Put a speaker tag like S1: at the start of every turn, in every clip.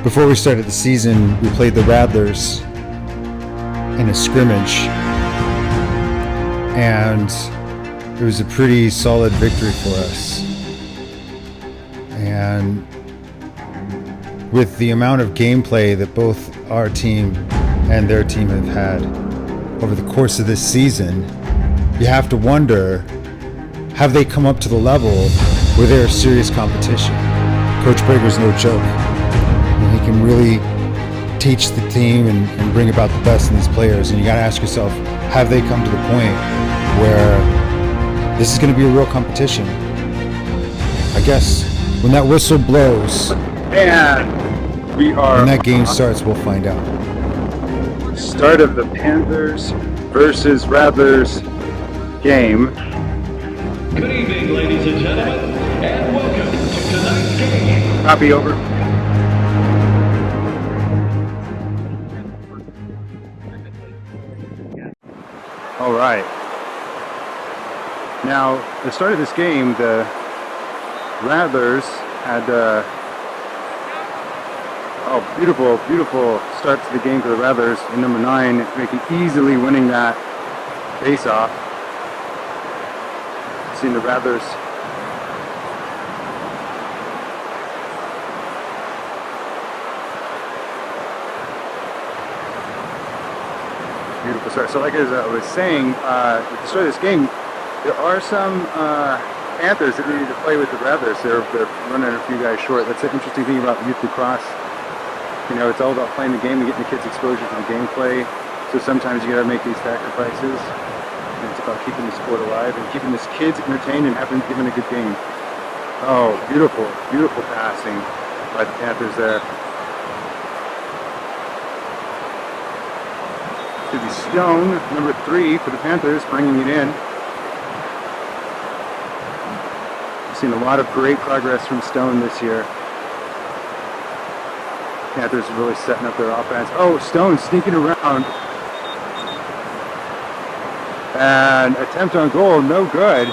S1: Before we started the season, we played the Rattlers in a scrimmage, and it was a pretty solid victory for us. And with the amount of gameplay that both our team and their team have had over the course of this season, you have to wonder, have they come up to the level where they're serious competition? Coach Brager's no joke. He can really teach the team and bring about the best in these players. And you got to ask yourself, have they come to the point where this is going to be a real competition? I guess when that whistle blows
S2: and when
S1: that game starts, we'll find out.
S2: Start of the Panthers versus Rattlers game.
S3: Good evening, ladies and gentlemen, and welcome to tonight's game.
S2: Copy over. All right. Now, the start of this game, the Rattlers had beautiful start to the game for the Rattlers in number 9, making easily winning that face-off. Seeing the Rattlers beautiful start. So like as I was saying, at the start of this game, there are some Panthers that needed to play with the Rattlers. They're running a few guys short. That's an interesting thing about youth lacrosse. You know, it's all about playing the game and getting the kids exposure to the gameplay. So sometimes you got to make these sacrifices. And it's about keeping the sport alive and keeping these kids entertained and giving a good game. Oh, beautiful passing by the Panthers there. To be Stone, number 3 for the Panthers, bringing it in. We've seen a lot of great progress from Stone this year. Panthers are really setting up their offense. Oh, Stone sneaking around. And attempt on goal, no good.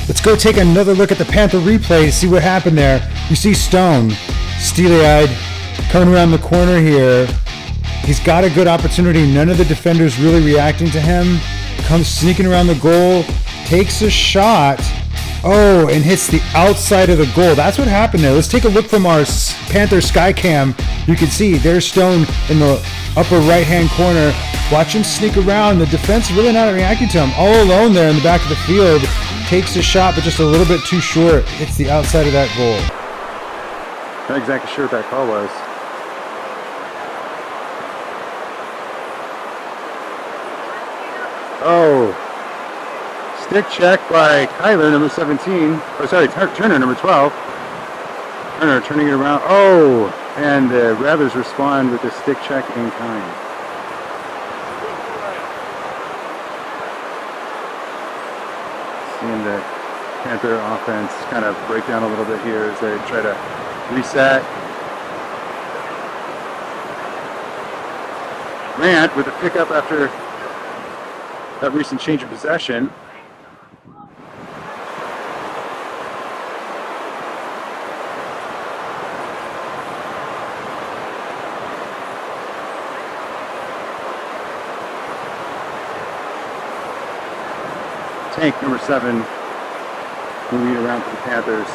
S1: Let's go take another look at the Panther replay to see what happened there. You see Stone, steely-eyed, coming around the corner here. He's got a good opportunity. None of the defenders really reacting to him. Comes sneaking around the goal, takes a shot. Oh, and hits the outside of the goal. That's what happened there. Let's take a look from our Panther sky cam. You can see there's Stone in the upper right-hand corner. Watch him sneak around. The defense is really not reacting to him. All alone there in the back of the field. Takes a shot, but just a little bit too short. Hits the outside of that goal.
S2: Not exactly sure what that call was. Oh. Stick check by Kyler, number 17. Oh, sorry, Turner, number 12. Turner turning it around. Oh, and the Rattlers respond with a stick check in kind. Seeing the Panther offense kind of break down a little bit here as they try to reset. Grant with a pickup after that recent change of possession. Tank, number 7, moving around for the Panthers.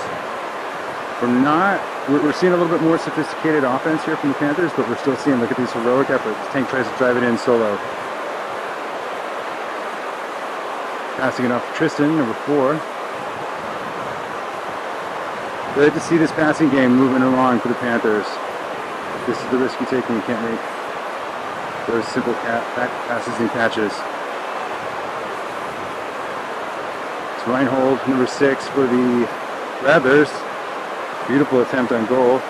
S2: We're seeing a little bit more sophisticated offense here from the Panthers, but we're still seeing, look at these heroic efforts. Tank tries to drive it in solo. Passing it off to Tristan, number 4. Good to see this passing game moving along for the Panthers. This is the risk you're taking. You can't make those simple passes and catches. Reinhold, number 6 for the Rattlers. Beautiful attempt on goal.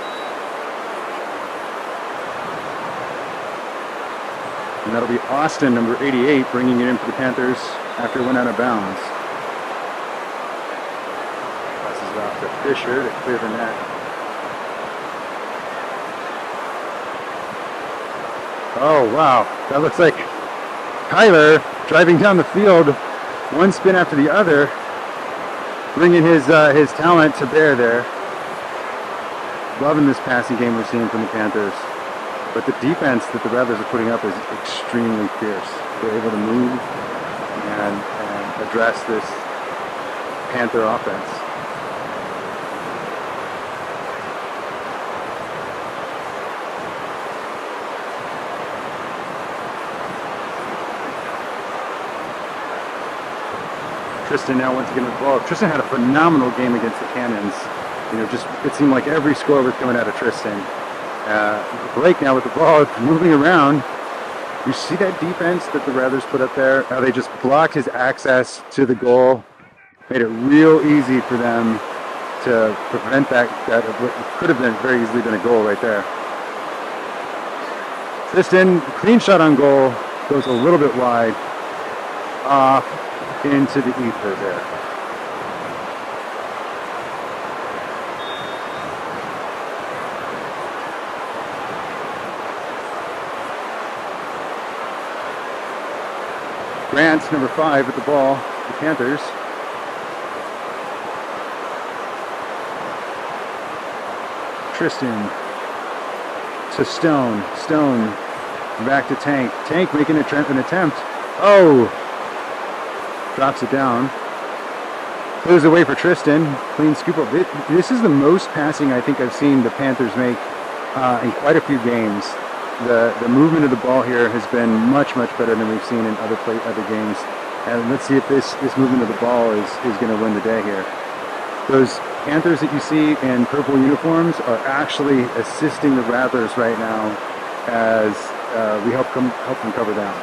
S2: And that'll be Austin, number 88, bringing it in for the Panthers after it went out of bounds. to Fisher to clear the net. Oh, wow. That looks like Tyler driving down the field, one spin after the other, bringing his talent to bear there. Loving this passing game we're seeing from the Panthers. But the defense that the Rattlers are putting up is extremely fierce. They're able to move and address this Panther offense. Tristan now once again with the ball. Tristan had a phenomenal game against the Cannons. You know, just it seemed like every score was coming out of Tristan. Blake now with the ball, moving around. You see that defense that the Rattlers put up there? How they just blocked his access to the goal. Made it real easy for them to prevent that could have been very easily been a goal right there. Tristan, clean shot on goal, goes a little bit wide. Off into the ether there. Grant's number 5 with the ball, the Panthers. Tristan to Stone. Stone back to Tank. Tank making an attempt. Oh! Drops it down. Clears away for Tristan. Clean scoop up. This is the most passing I think I've seen the Panthers make in quite a few games. The movement of the ball here has been much better than we've seen in other games. And let's see if this movement of the ball is going to win the day here. Those Panthers that you see in purple uniforms are actually assisting the Rattlers right now as we help them cover down.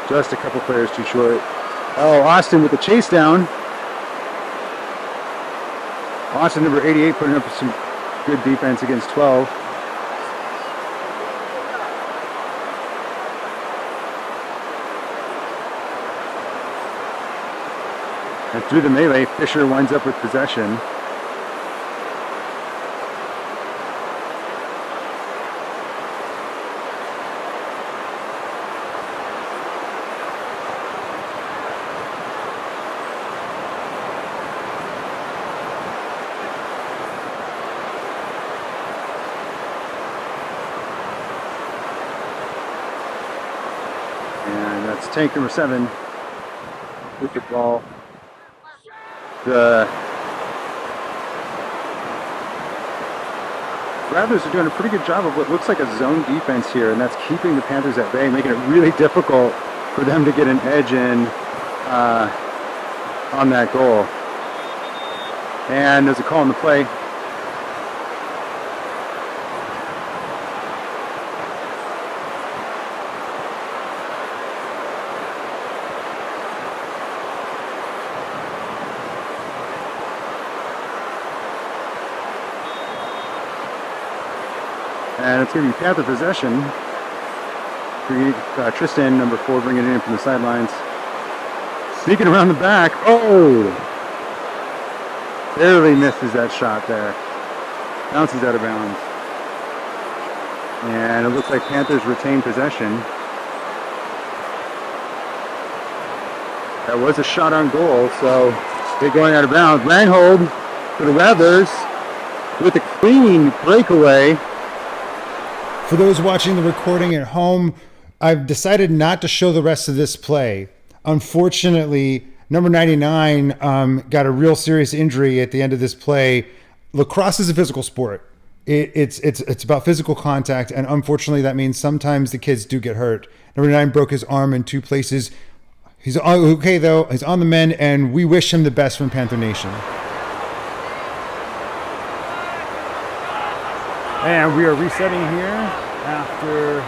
S2: Just a couple players too short. Oh, Austin with the chase down. Austin, number 88, putting up some good defense against 12. And through the melee, Fisher winds up with possession. Tank number 7 with the ball. The Rattlers are doing a pretty good job of what looks like a zone defense here, and that's keeping the Panthers at bay, making it really difficult for them to get an edge in on that goal. And there's a call on the play. And it's going to be Panther possession. Tristan, number 4, bringing it in from the sidelines. Sneaking around the back. Oh! Barely misses that shot there. Bounces out of bounds. And it looks like Panthers retain possession. That was a shot on goal, so they're going out of bounds. Langhold for the Rattlers with a clean breakaway.
S1: For those watching the recording at home, I've decided not to show the rest of this play. Unfortunately, number 99 got a real serious injury at the end of this play. Lacrosse is a physical sport. It's about physical contact, and unfortunately that means sometimes the kids do get hurt. Number 9 broke his arm in 2 places. He's okay though. He's on the mend, and we wish him the best from Panther Nation.
S2: And we are resetting here after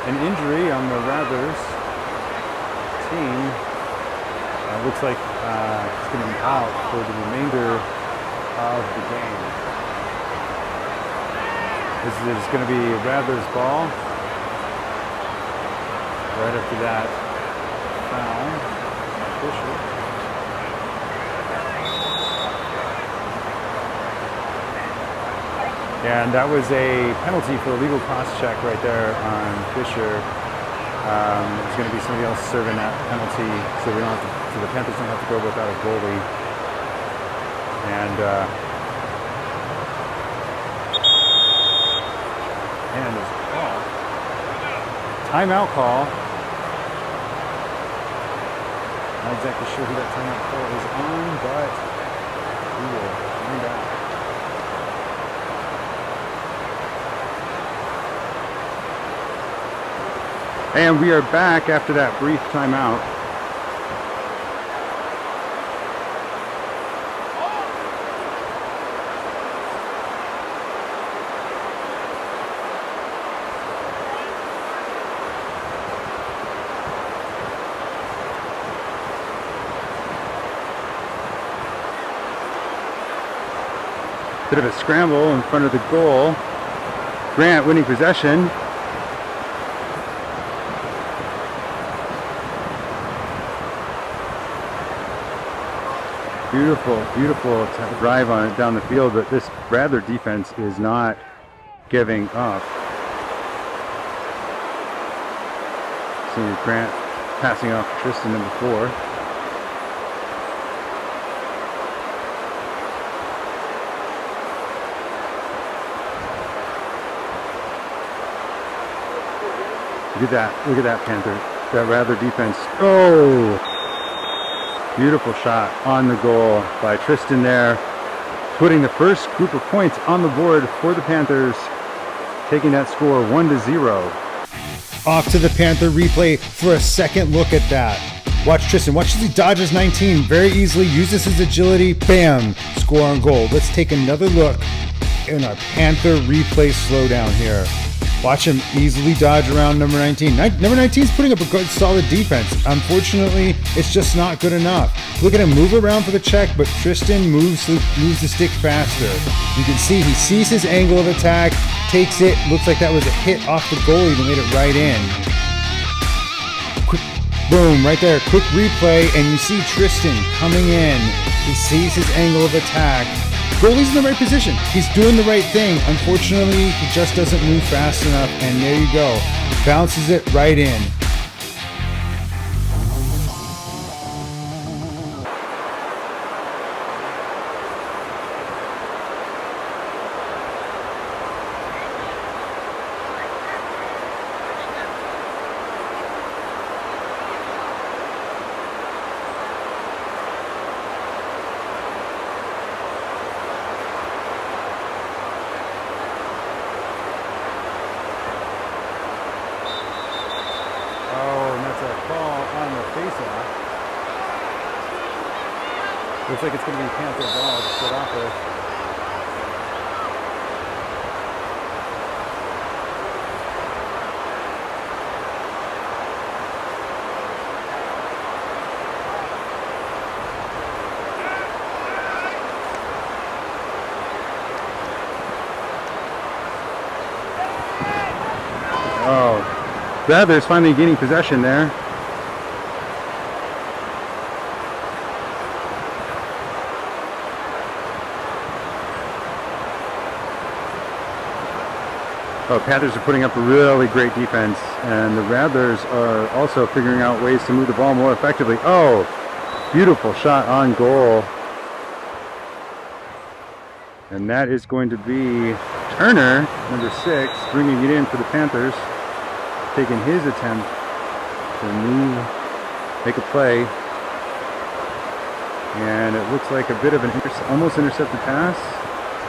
S2: an injury on the Rattlers team. Looks like it's going to be out for the remainder of the game. This is going to be Rattlers ball. Right after that, foul. Fisher.
S1: And that was a penalty for a legal cross check right there on Fisher. It's going to be somebody else serving that penalty, so we don't have to, so the Panthers don't have to go without a goalie. And there's a call. Timeout call. Not exactly sure who that timeout call is on, but we will find out.
S2: And we are back after that brief timeout. Bit of a scramble in front of the goal. Grant winning possession. Beautiful drive on it down the field, but this Rattler defense is not giving up. See Grant passing off Tristan number 4. Look at that Panther, that Rattler defense. Oh! Beautiful shot on the goal by Tristan there, putting the first group of points on the board for the Panthers, taking that score 1-0.
S1: Off to the Panther replay for a second look at that. Watch Tristan, watch as he dodges 19 very easily, uses his agility, bam, score on goal. Let's take another look in our Panther replay slowdown here. Watch him easily dodge around number 19. Number 19 is putting up a good, solid defense. Unfortunately, it's just not good enough. Look at him move around for the check, but Tristan moves the stick faster. You can see he sees his angle of attack, takes it. Looks like that was a hit off the goalie that made it right in. Quick, boom, right there. Quick replay, and you see Tristan coming in. He sees his angle of attack. Goalie's in the right position. He's doing the right thing. Unfortunately, he just doesn't move fast enough, and there you go. Bounces it right in. Looks like it's going to be Panther ball to start off with.
S2: Oh, Rattler's finally gaining possession there. Oh, Panthers are putting up a really great defense, and the Rattlers are also figuring out ways to move the ball more effectively. Oh, beautiful shot on goal. And that is going to be Turner, number 6, bringing it in for the Panthers, taking his attempt to make a play. And it looks like a bit of an almost intercepted pass.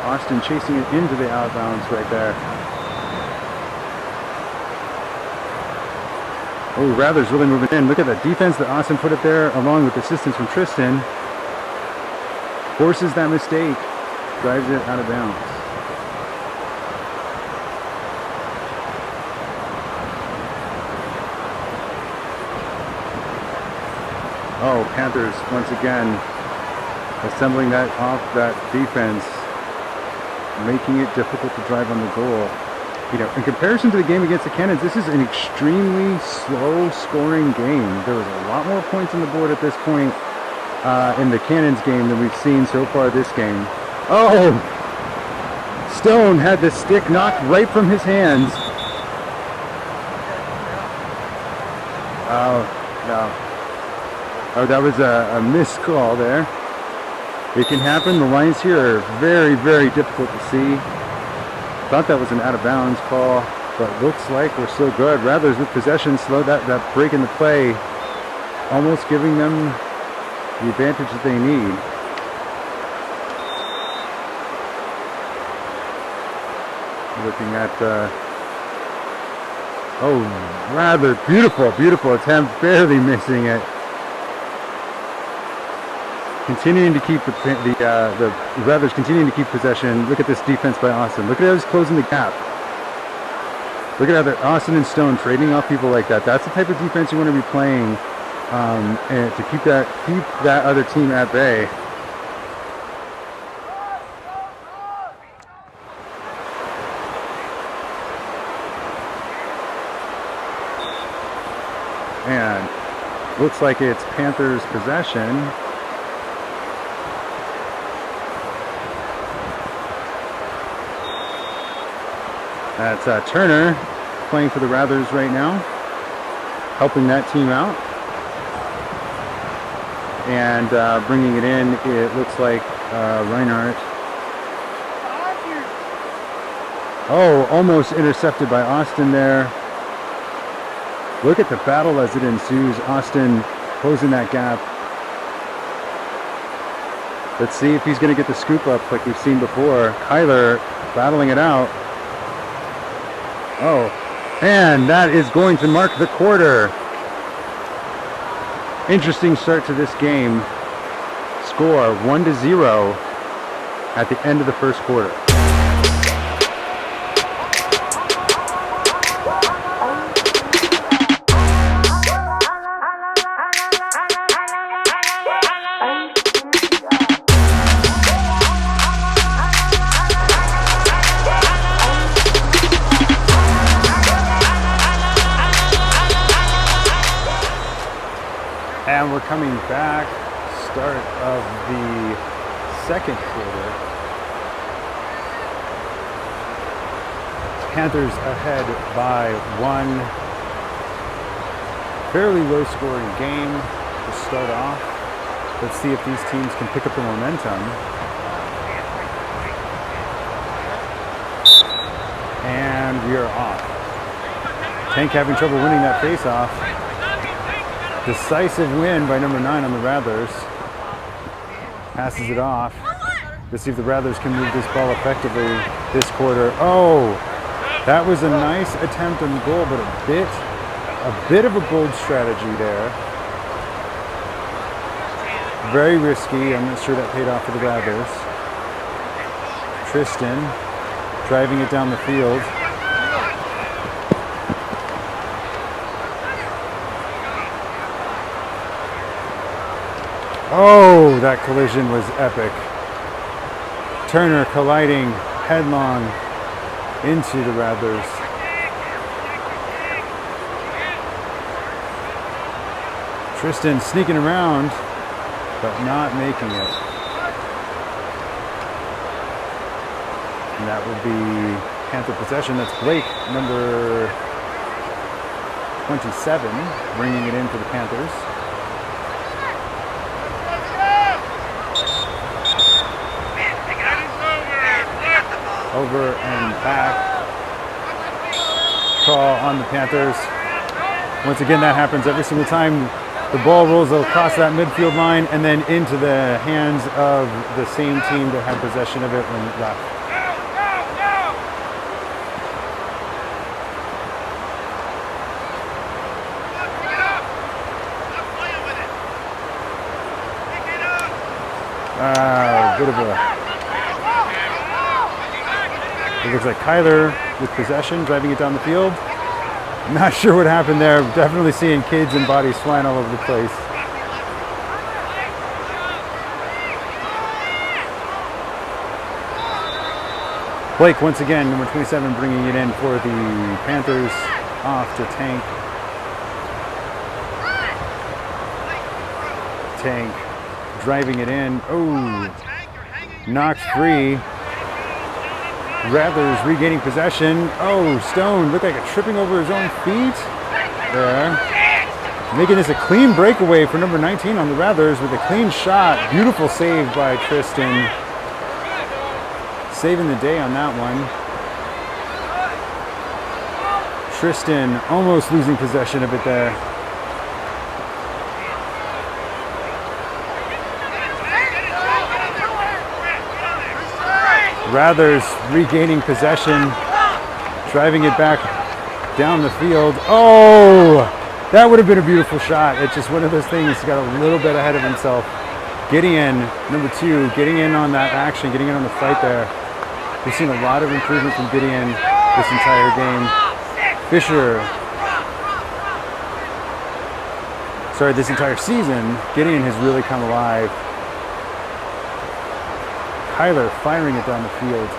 S2: Austin chasing it into the outbounds right there. Oh, Rattlers really moving in. Look at the defense that Austin put up there, along with assistance from Tristan. Forces that mistake, drives it out of bounds. Oh, Panthers once again assembling that off that defense, making it difficult to drive on the goal. You know, in comparison to the game against the Cannons, this is an extremely slow scoring game. There was a lot more points on the board at this point in the Cannons game than we've seen so far this game. Oh! Stone had the stick knocked right from his hands. Oh, no. Oh, that was a missed call there. It can happen. The lines here are very, very difficult to see. Thought that was an out of bounds call, but looks like we're still good. Rattlers with possession, slow that break in the play, almost giving them the advantage that they need. Looking at, oh, Rattler, beautiful, beautiful attempt, barely missing it. Continuing to keep the Rattlers continuing to keep possession. Look at this defense by Austin. Look at how he's closing the gap. Look at how Austin and Stone trading off people like that. That's the type of defense you want to be playing, and to keep that other team at bay. And looks like it's Panthers possession. That's Turner playing for the Rattlers right now, helping that team out. And bringing it in, it looks like Reinhardt. Oh, almost intercepted by Austin there. Look at the battle as it ensues. Austin closing that gap. Let's see if he's going to get the scoop up like we've seen before. Kyler battling it out. Oh, and that is going to mark the quarter. Interesting start to this game. Score 1-0 at the end of the first quarter. And we're coming back, start of the second quarter. Panthers ahead by 1. Fairly low scoring game to start off. Let's see if these teams can pick up the momentum. And we are off. Tank having trouble winning that face-off. Decisive win by number 9 on the Rattlers. Passes it off. Let's see if the Rattlers can move this ball effectively this quarter. Oh, that was a nice attempt on goal, but a bit of a bold strategy there. Very risky. I'm not sure that paid off for the Rattlers. Tristan driving it down the field. Oh, that collision was epic. Turner colliding headlong into the Rattlers. Tristan sneaking around, but not making it. And that would be Panther possession. That's Blake, number 27, bringing it in for the Panthers. Over and back. Call on the Panthers. Once again, that happens every single time the ball rolls across that midfield line and then into the hands of the same team that had possession of it when it left. Bit of a... It looks like Kyler with possession, driving it down the field. Not sure what happened there. Definitely seeing kids and bodies flying all over the place. Blake, once again, number 27, bringing it in for the Panthers. Off to Tank. Tank driving it in. Oh, knocked free.
S1: Rattlers regaining possession. Oh, Stone looked like a tripping over his own feet. There. Making this a clean breakaway for number 19 on the Rattlers with a clean shot. Beautiful save by Tristan. Saving the day on that one. Tristan almost losing possession of it there. Rattlers regaining possession, driving it back down the field. Oh, that would have been a beautiful shot. It's just one of those things, he got a little bit ahead of himself. Gideon, number 2, getting in on that action, getting in on the fight there. We've seen a lot of improvement from Gideon this entire game. Fisher, this entire season, Gideon has really come alive. Tyler firing it down the field.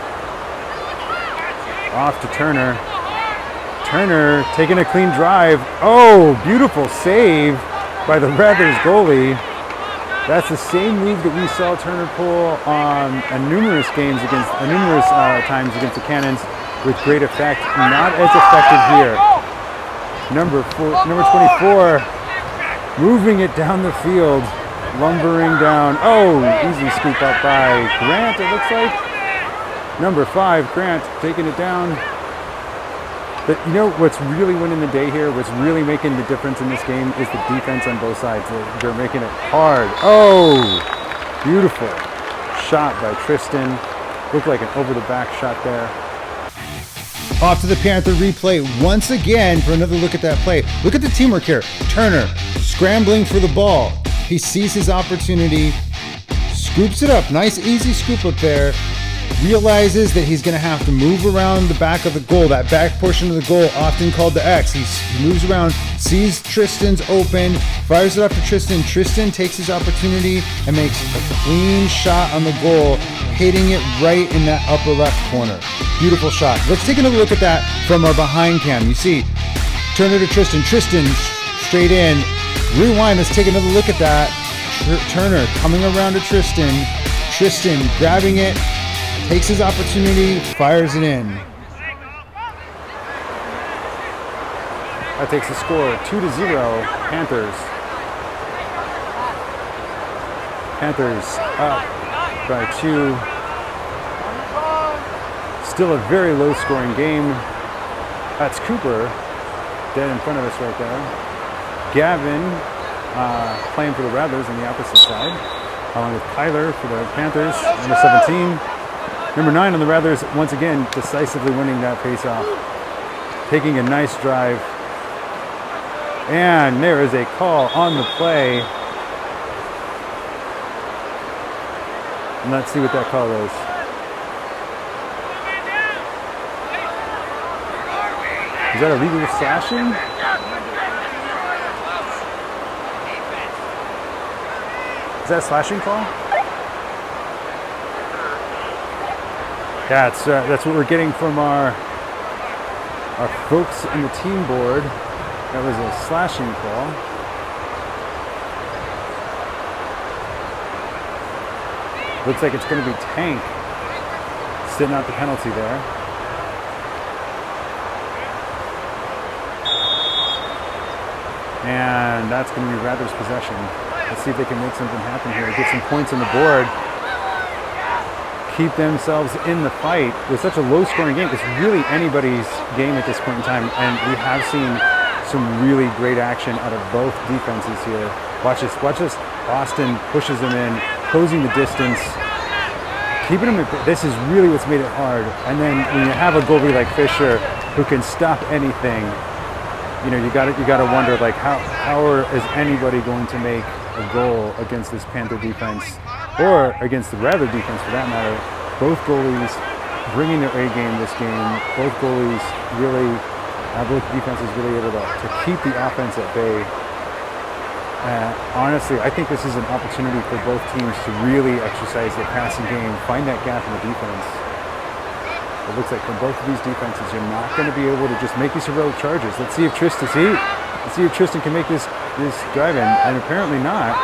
S1: Off to Turner. Turner taking a clean drive. Oh, beautiful save by the Rattlers goalie. That's the same move that we saw Turner pull on numerous times against the Cannons with great effect. Not as effective here. Number 24 moving it down the field. Lumbering down. Oh, easy scoop up by Grant, it looks like. Number 5, Grant, taking it down. But you know what's really winning the day here, what's really making the difference in this game is the defense on both sides. They're making it hard. Oh, beautiful shot by Tristan. Looked like an over-the-back shot there.
S4: Off to the Panther replay once again for another look at that play. Look at the teamwork here. Turner scrambling for the ball. He sees his opportunity, scoops it up. Nice, easy scoop up there. Realizes that he's going to have to move around the back of the goal, that back portion of the goal, often called the X. He moves around, sees Tristan's open, fires it up to Tristan. Tristan takes his opportunity and makes a clean shot on the goal, hitting it right in that upper left corner. Beautiful shot. Let's take another look at that from our behind cam. You see, Turner to Tristan. Tristan straight in. Rewind, let's take another look at that. Turner coming around to Tristan. Tristan grabbing it, takes his opportunity, fires it in.
S1: That takes the score 2-0, Panthers. Panthers up by 2. Still a very low scoring game. That's Cooper, dead in front of us right there. Gavin playing for the Rattlers on the opposite side, along with Tyler for the Panthers, number 17. Number 9 on the Rattlers, once again, decisively winning that faceoff. Taking a nice drive. And there is a call on the play. And let's see what that call is. Is that illegal slashing? Is that a slashing call? Yeah, that's what we're getting from our folks in the team board. That was a slashing call. Looks like it's going to be Tank sitting out the penalty there. And that's going to be Rattlers' possession. Let's see if they can make something happen here. Get some points on the board. Keep themselves in the fight with such a low-scoring game. It's really anybody's game at this point in time, and we have seen some really great action out of both defenses here. Watch this. Boston pushes them in, closing the distance, keeping them. This is really what's made it hard. And then when you have a goalie like Fisher who can stop anything, you know, you got to wonder, like, how is anybody going to make a goal against this Panther defense, or against the Rattler defense for that matter? Both goalies bringing their A game this game. Both goalies really, both defenses really able to keep the offense at bay. Honestly, I think this is an opportunity for both teams to really exercise their passing game, find that gap in the defense. It looks like from both of these defenses, you're not going to be able to just make these heroic charges. Let's see if Tristan can make this drive in, and apparently not.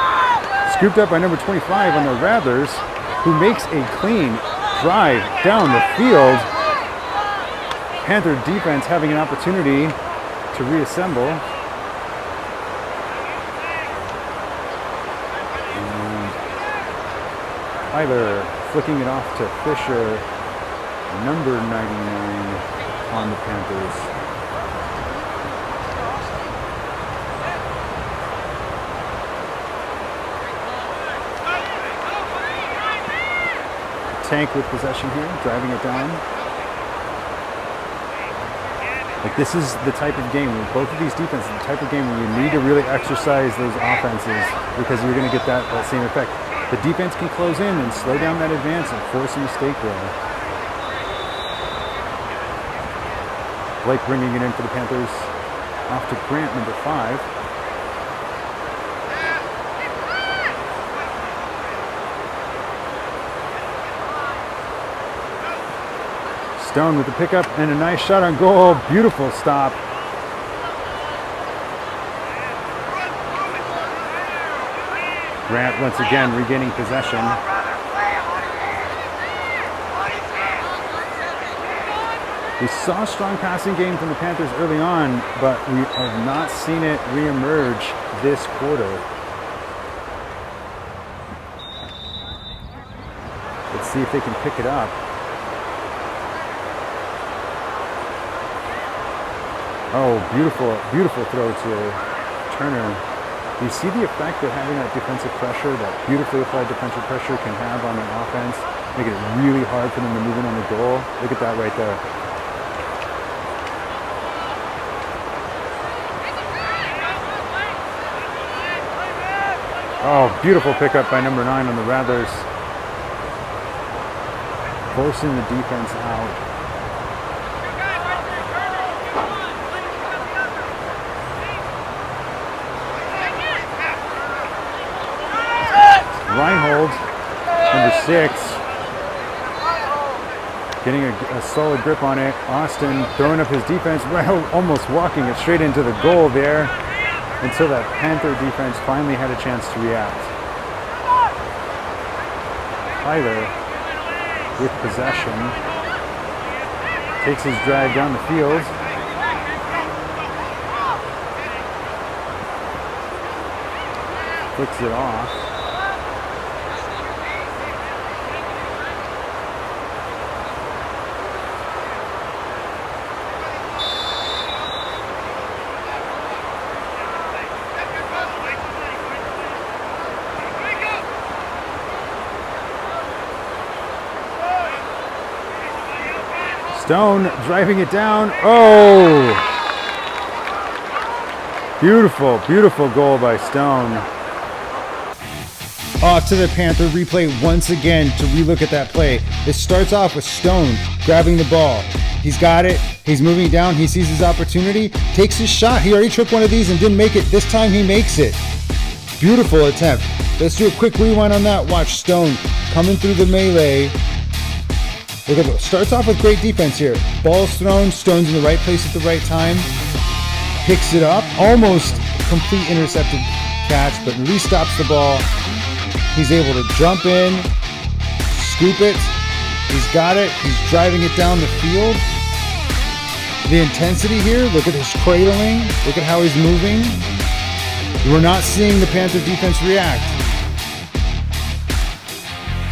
S1: Scooped up by number 25 on the Rattlers, who makes a clean drive down the field. Panther defense having an opportunity to reassemble. And Tyler flicking it off to Fisher, number 99 on the Panthers. Tank with possession here, driving it down. Like, this is the type of game, with both of these defenses, the type of game where you need to really exercise those offenses because you're going to get that same effect. The defense can close in and slow down that advance and force a mistake there. Blake bringing it in for the Panthers, off to Grant, number 5. Stone with the pickup and a nice shot on goal. Beautiful stop. Grant once again regaining possession. We saw a strong passing game from the Panthers early on, but we have not seen it reemerge this quarter. Let's see if they can pick it up. Oh, beautiful, beautiful throw to Turner. You see the effect that having that defensive pressure, that beautifully applied defensive pressure can have on an offense, making it really hard for them to move in on the goal. Look at that right there. Oh, beautiful pickup by number 9 on the Rattlers. Forcing the defense out. Reinhold, number 6, getting a solid grip on it. Austin throwing up his defense, right, almost walking it straight into the goal there until that Panther defense finally had a chance to react. Tyler with possession, takes his drag down the field. Flicks it off. Stone driving it down. Oh! Beautiful, beautiful goal by Stone.
S4: Off to the Panther replay once again to relook at that play. It starts off with Stone grabbing the ball. He's got it. He's moving down. He sees his opportunity. Takes his shot. He already took one of these and didn't make it. This time he makes it. Beautiful attempt. Let's do a quick rewind on that. Watch Stone coming through the melee. Look at it. Starts off with great defense here. Ball's thrown. Stone's in the right place at the right time. Picks it up. Almost complete intercepted catch, but Lee stops the ball. He's able to jump in, scoop it. He's got it. He's driving it down the field. The intensity here. Look at his cradling. Look at how he's moving. We're not seeing the Panther defense react.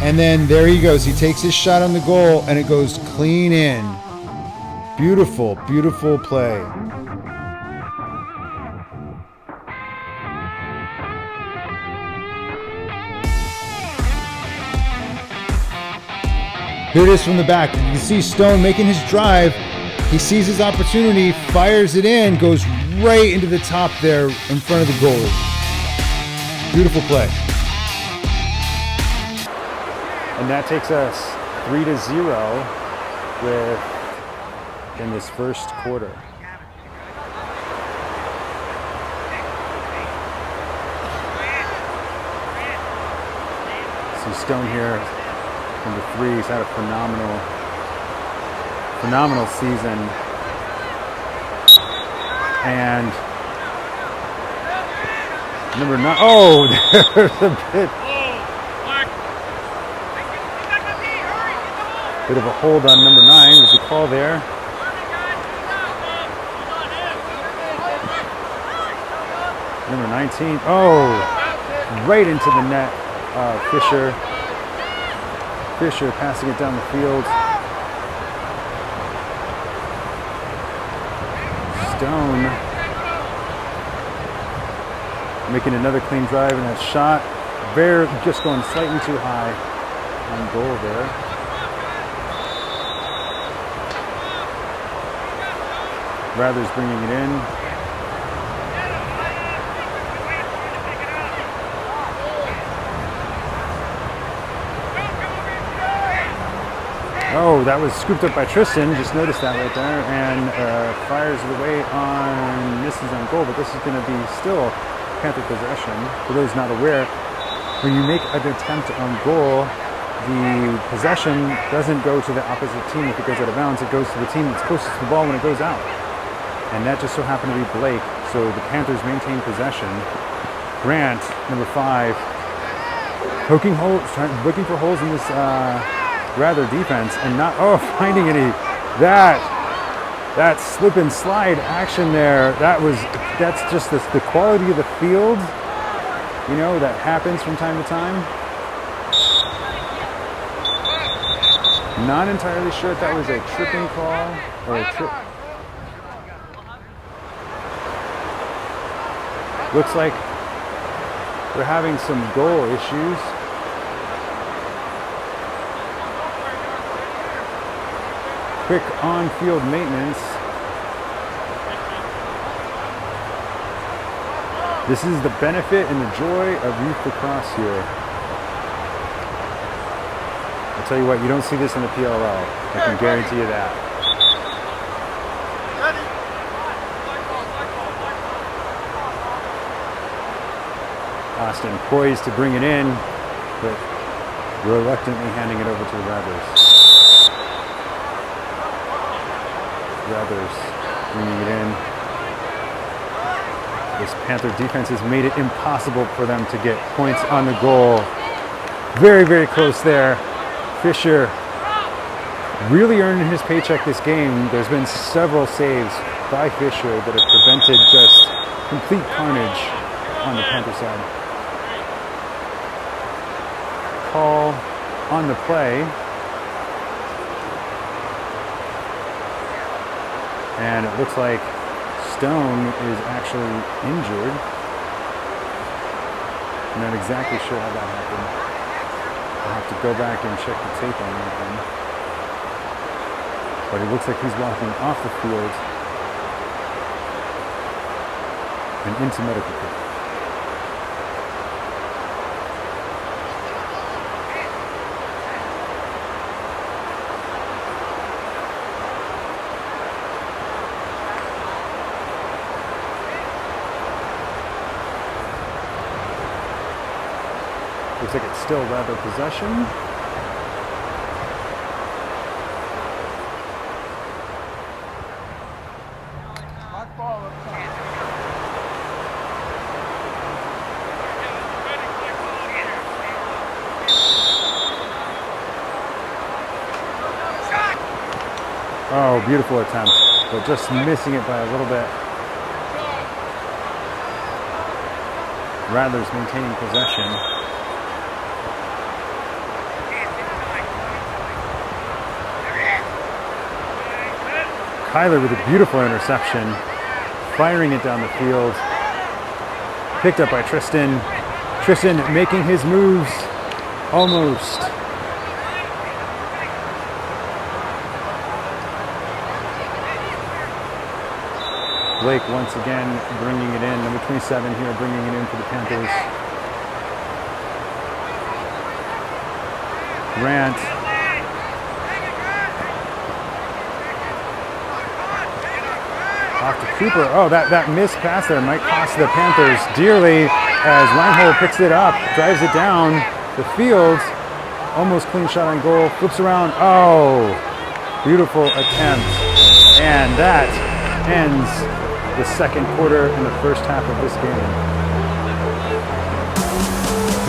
S4: And then there he goes. He takes his shot on the goal, and it goes clean in. Beautiful, beautiful play. Here it is from the back. You can see Stone making his drive. He sees his opportunity, fires it in, goes right into the top there in front of the goalie. Beautiful play.
S1: And that takes us 3-0 in this first quarter. See Stone here, number 3. He's had a phenomenal season. And number 9. Oh, there's a bit of a hold on number 9. Was the call there? Number 19. Oh, right into the net. Fisher. Fisher passing it down the field. Stone making another clean drive, and that shot just going slightly too high on goal there. Rattlers bringing it in. Oh, that was scooped up by Tristan. Just noticed that right there, and fires it away on misses on goal. But this is going to be still Panther possession. For those not aware, when you make an attempt on goal, the possession doesn't go to the opposite team if it goes out of bounds. It goes to the team that's closest to the ball when it goes out. And that just so happened to be Blake. So the Panthers maintain possession. Grant, number 5, poking holes, looking for holes in this Rattler defense, and not finding any. That slip and slide action there. That's just the quality of the field. You know, that happens from time to time. Not entirely sure if that was a tripping call or a trip. Looks like we're having some goal issues. Quick on-field maintenance. This is the benefit and the joy of youth lacrosse here. I'll tell you what, you don't see this in the PLL. I can guarantee you that. Austin poised to bring it in, but reluctantly handing it over to the Rattlers. Rattlers bringing it in. This Panther defense has made it impossible for them to get points on the goal. Very, very close there. Fisher really earning his paycheck this game. There's been several saves by Fisher that have prevented just complete carnage on the Panther side. Call on the play. And it looks like Stone is actually injured. I'm not exactly sure how that happened. I'll have to go back and check the tape on that one. But it looks like he's walking off the field and into medical care. Looks like it's still Rattler possession. Oh, beautiful attempt, but just missing it by a little bit. Rattlers maintaining possession. Kyler with a beautiful interception, firing it down the field. Picked up by Tristan. Tristan making his moves, almost. Blake once again bringing it in, number 27 here bringing it in for the Panthers. Grant. Off to Cooper. Oh, that missed pass there might cost the Panthers dearly as Reinhold picks it up, drives it down the field. Almost clean shot on goal. Flips around. Oh, beautiful attempt. And that ends the second quarter and the first half of this game.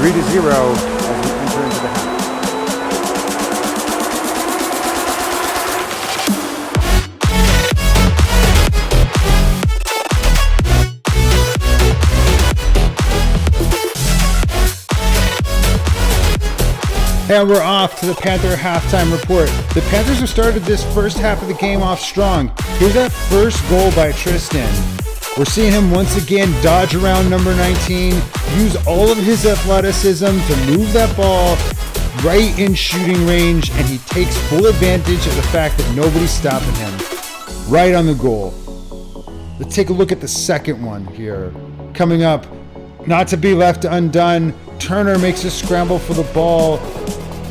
S1: 3-0 as we enter into the half. And we're off to the Panther halftime report. The Panthers have started this first half of the game off strong. Here's that first goal by Tristan. We're seeing him once again dodge around number 19, use all of his athleticism to move that ball right in shooting range, and he takes full advantage of the fact that nobody's stopping him. Right on the goal. Let's take a look at the second one here. Coming up, not to be left undone, Turner makes a scramble for the ball.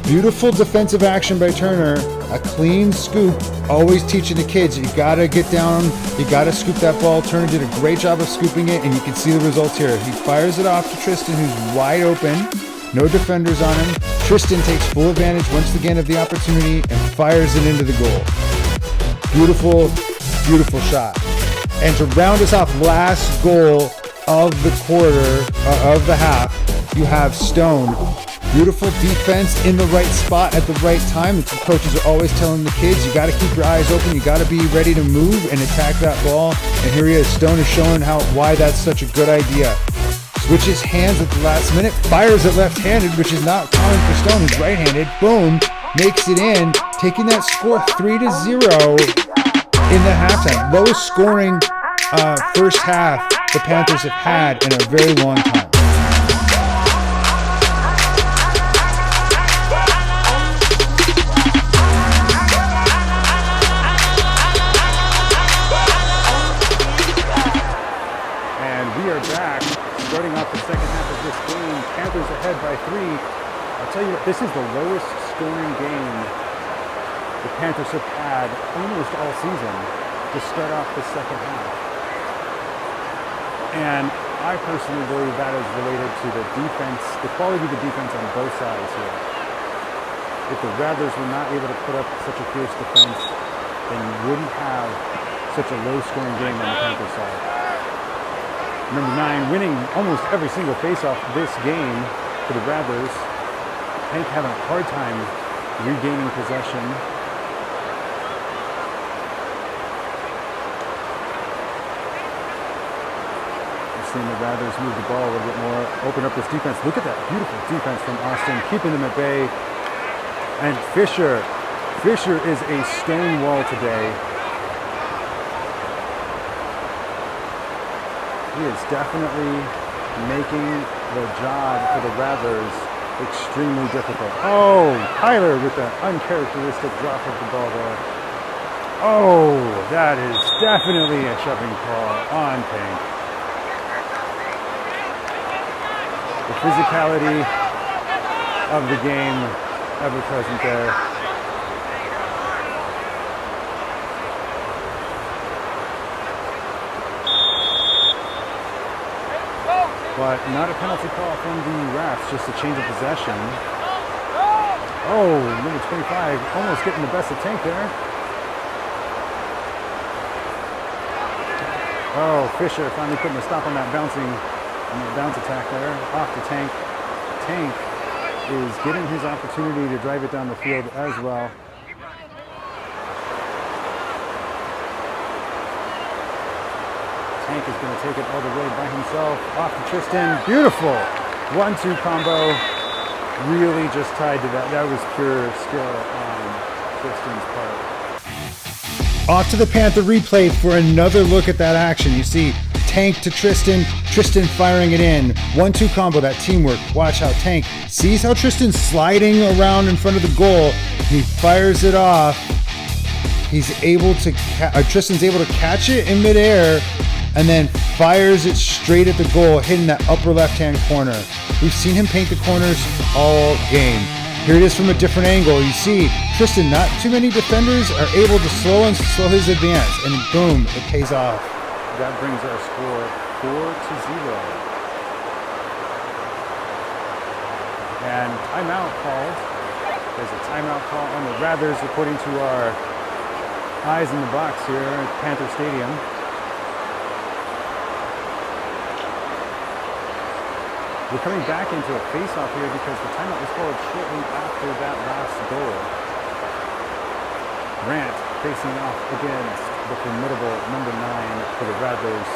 S1: Beautiful defensive action by Turner. A clean scoop. Always teaching the kids, you gotta get down, you gotta scoop that ball. Turner did a great job of scooping it, and you can see the results here. He fires it off to Tristan, who's wide open. No defenders on him. Tristan takes full advantage once again of the opportunity and fires it into the goal. Beautiful, beautiful shot. And to round us off, last goal of the quarter, of the half, you have Stone. Beautiful defense in the right spot at the right time. The coaches are always telling the kids, you got to keep your eyes open. You got to be ready to move and attack that ball. And here he is. Stone is showing why that's such a good idea. Switches hands at the last minute. Fires it left-handed, which is not common for Stone. He's right-handed. Boom. Makes it in. Taking that score 3-0 in the halftime. Lowest scoring first half the Panthers have had in a very long time.
S2: Starting off the second half of this game, Panthers ahead by 3. I'll tell you what, this is the lowest scoring game the Panthers have had almost all season to start off the second half. And I personally believe that is related to the defense, the quality of the defense on both sides here. If the Rattlers were not able to put up such a fierce defense, then you wouldn't have such a low scoring game on the Panthers side. Number 9 winning almost every single faceoff this game for the Rattlers. Tank having a hard time regaining possession. We're seeing the Rattlers move the ball a little bit more, open up this defense. Look at that beautiful defense from Austin, keeping them at bay. And Fisher is a stone wall today. He is definitely making the job for the Rattlers extremely difficult. Oh, Tyler with the uncharacteristic drop of the ball there. Oh, that is definitely a shoving call on Tank. The physicality of the game ever present there. But not a penalty call from the refs, just a change of possession. Oh, number 25 almost getting the best of Tank there. Oh, Fisher finally putting a stop on that bounce attack there. Off to Tank. Tank is getting his opportunity to drive it down the field as well. Tank is going to take it all the way by himself. Off to Tristan. Beautiful 1-2 combo. Really just tied to that. That was pure skill on Tristan's part.
S1: Off to the Panther replay for another look at that action. You see Tank to Tristan, Tristan firing it in. 1-2 combo, that teamwork. Watch how Tank sees how Tristan's sliding around in front of the goal. He fires it off. He's able to, Tristan's able to catch it in midair and then fires it straight at the goal, hitting that upper left-hand corner. We've seen him paint the corners all game. Here it is from a different angle. You see Tristan, not too many defenders are able to slow his advance, and boom, it pays off.
S2: That brings our score 4-0. And timeout called. There's a timeout call on the Rattlers according to our eyes in the box here at Panther Stadium. We're coming back into a face-off here because the timeout was called shortly after that last goal. Grant facing off against the formidable number 9 for the Rattlers.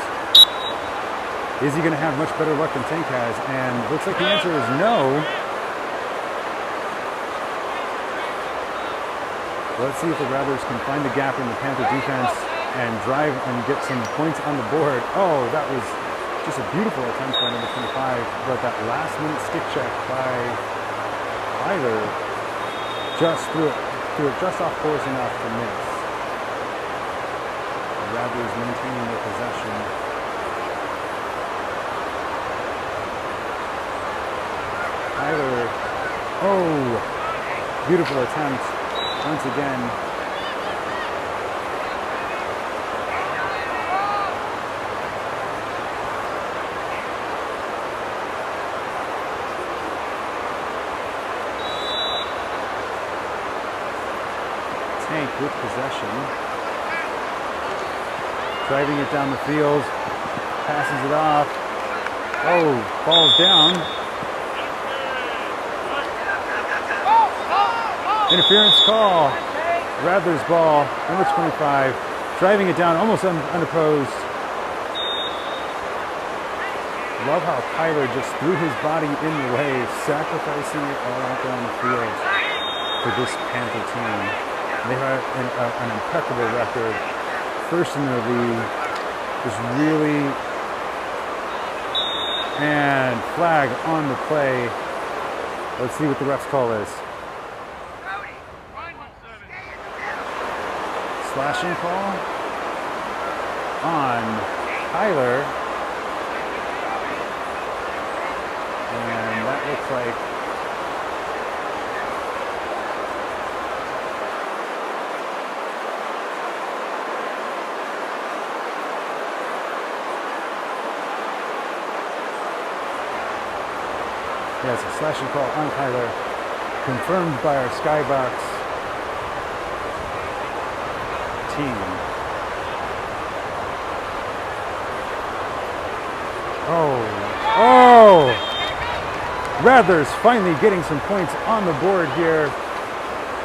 S2: Is he going to have much better luck than Tank has? And looks like the answer is no. Let's see if the Rattlers can find the gap in the Panther defense and drive and get some points on the board. Oh, that was just a beautiful attempt by number 25, but that last minute stick check by Tyler just threw it just off course enough to miss. The Rattlers maintaining their possession. Tyler, oh, beautiful attempt once again. Tank with possession, driving it down the field, passes it off. Oh, falls down. Interference call. Rattler's ball, number 25, driving it down almost unopposed. Love how Tyler just threw his body in the way, sacrificing it all out down the field for this Panther team. They have an impeccable record. First in the league. Just really. And flag on the play. Let's see what the ref's call is. Slashing call on Tyler. And that looks like yes, a slashing call on Tyler, confirmed by our Skybox team. Oh! Rattlers finally getting some points on the board here.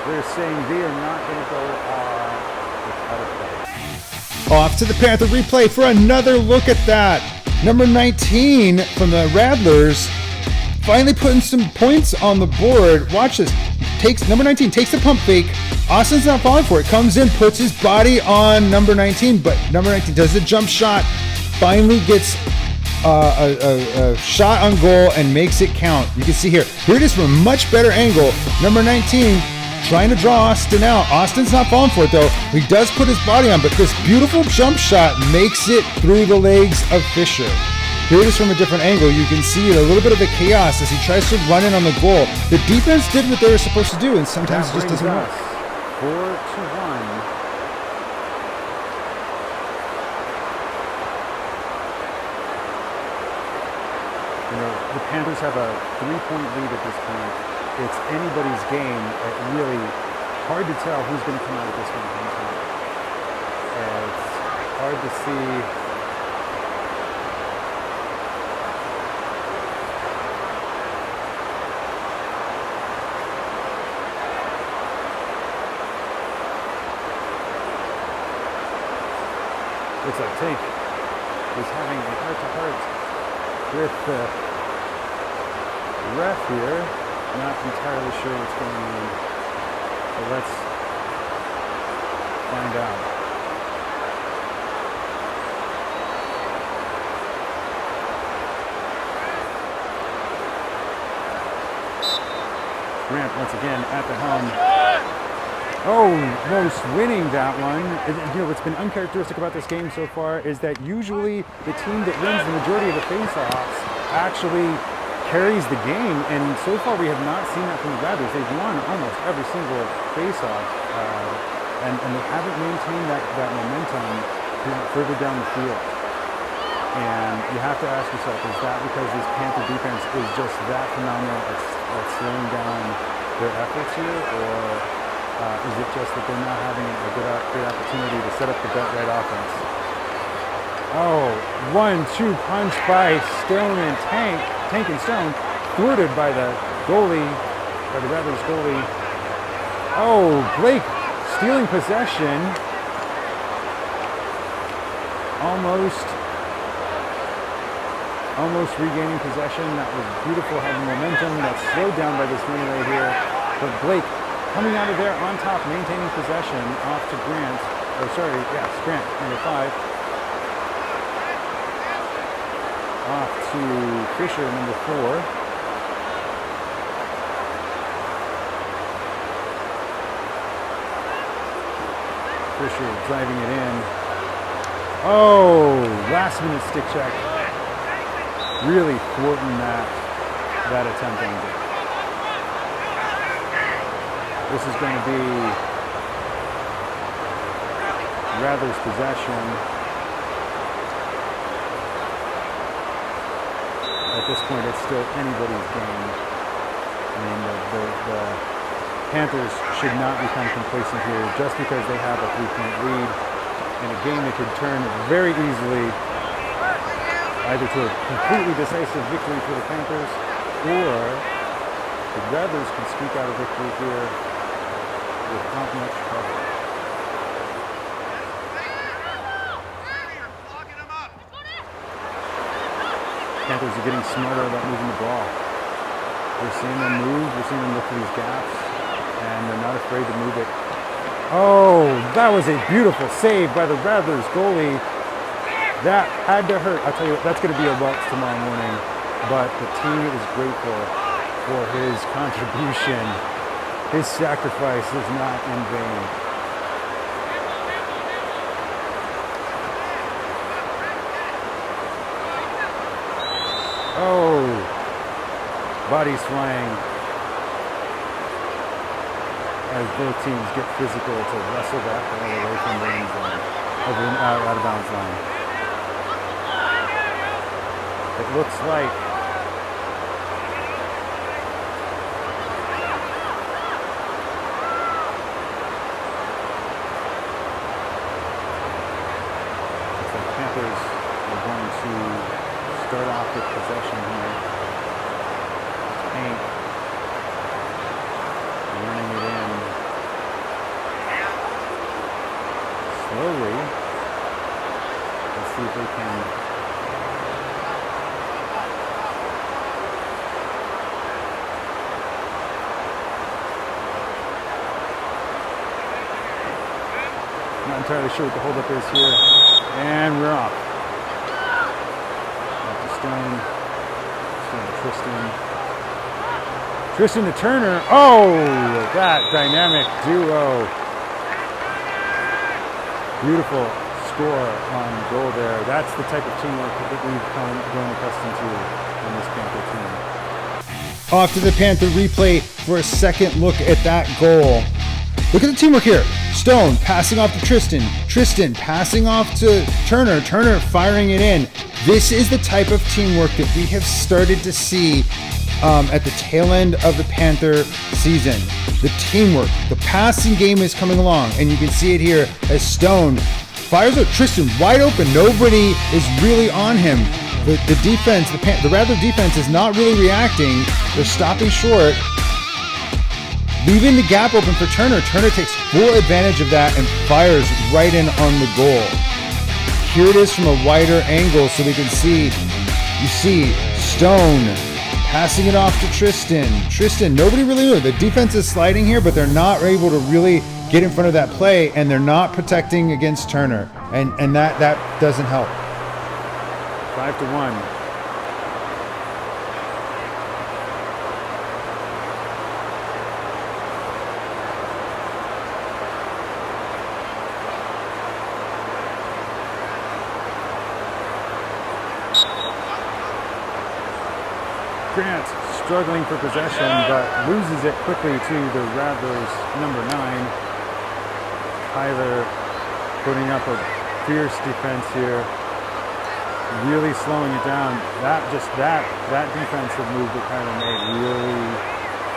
S2: They're saying they are not going to go without a play.
S1: Off to the Panther replay for another look at that. Number 19 from the Rattlers. Finally putting some points on the board. Watch this. Number 19 takes the pump fake. Austin's not falling for it. Comes in, puts his body on number 19, but number 19 does the jump shot. Finally gets a shot on goal and makes it count. You can see here. Here it is from a much better angle. Number 19 trying to draw Austin out. Austin's not falling for it though. He does put his body on, but this beautiful jump shot makes it through the legs of Fisher. Here it is from a different angle. You can see a little bit of the chaos as he tries to run in on the goal. The defense did what they were supposed to do, and sometimes it just doesn't work.
S2: 4-1. You know, the Panthers have a 3-point lead at this point. It's anybody's game. Really hard to tell who's going to come out of this one. It's hard to see. Looks like Tank is having a heart-to-heart with the ref here. Not entirely sure what's going on, but let's find out. Grant once again at the helm. Almost winning that one. You know, what's been uncharacteristic about this game so far is that usually the team that wins the majority of the face-offs actually carries the game, and so far we have not seen that from the Rattlers. They've won almost every single face-off, and they haven't maintained that momentum further down the field. And you have to ask yourself, is that because this Panther defense is just that phenomenal at slowing down their efforts here, or is it just that they're not having a good opportunity to set up the bet-right offense? 1-2 punch by Stone and Tank and Stone, thwarted by the goalie, by the Rattlers goalie. Blake stealing possession. Almost regaining possession. That was beautiful, having momentum. That's slowed down by this melee here. But Blake
S1: Coming out of there on top, maintaining possession, off to Grant. Oh, sorry, yes, Grant, number 5. Off to Fisher, number 4. Fisher driving it in. Oh, last minute stick check. Really thwarting that attempt on goal. This is going to be Rattler's possession. At this point, it's still anybody's game. I mean, the Panthers should not become complacent here just because they have a 3-point lead in a game that could turn very easily either to a completely decisive victory for the Panthers or the Rattlers can squeak out a victory here without much trouble. Panthers are getting smarter about moving the ball. We're seeing them move, we're seeing them look for these gaps, and they're not afraid to move it. Oh, that was a beautiful save by the Rattlers goalie. That had to hurt. I'll tell you what, that's going to be a Welts tomorrow morning, but the team is grateful for his contribution. His sacrifice is not in vain. Oh, bodies flying as both teams get physical to wrestle that ball away from the end zone, out of bounds line. It looks like Panthers are going to start off with possession here. Hank running it in slowly. Let's see if they can not entirely sure what the holdup is here. And we're off. Back to Stone. Stone to Tristan. Tristan to Turner. Oh, that dynamic duo. Beautiful score on goal there. That's the type of teamwork that we've grown accustomed to on this Panther team. Off to the Panther replay for a second look at that goal. Look at the teamwork here. Stone passing off to Tristan. Tristan passing off to Turner. Turner firing it in. This is the type of teamwork that we have started to see at the tail end of the Panther season. The teamwork, the passing game is coming along, and you can see it here as Stone fires out Tristan wide open. Nobody is really on him. The defense, the Rattler defense is not really reacting. They're stopping short, leaving the gap open for Turner. Turner takes full advantage of that and fires right in on the goal. Here it is from a wider angle so we can see, you see Stone passing it off to Tristan. Tristan, nobody really knew. The defense is sliding here, but they're not able to really get in front of that play, and they're not protecting against Turner. And that doesn't help. 5-1. Grant struggling for possession, but loses it quickly to the Rattlers' number 9. Tyler putting up a fierce defense here, really slowing it down. That defensive move that Tyler made really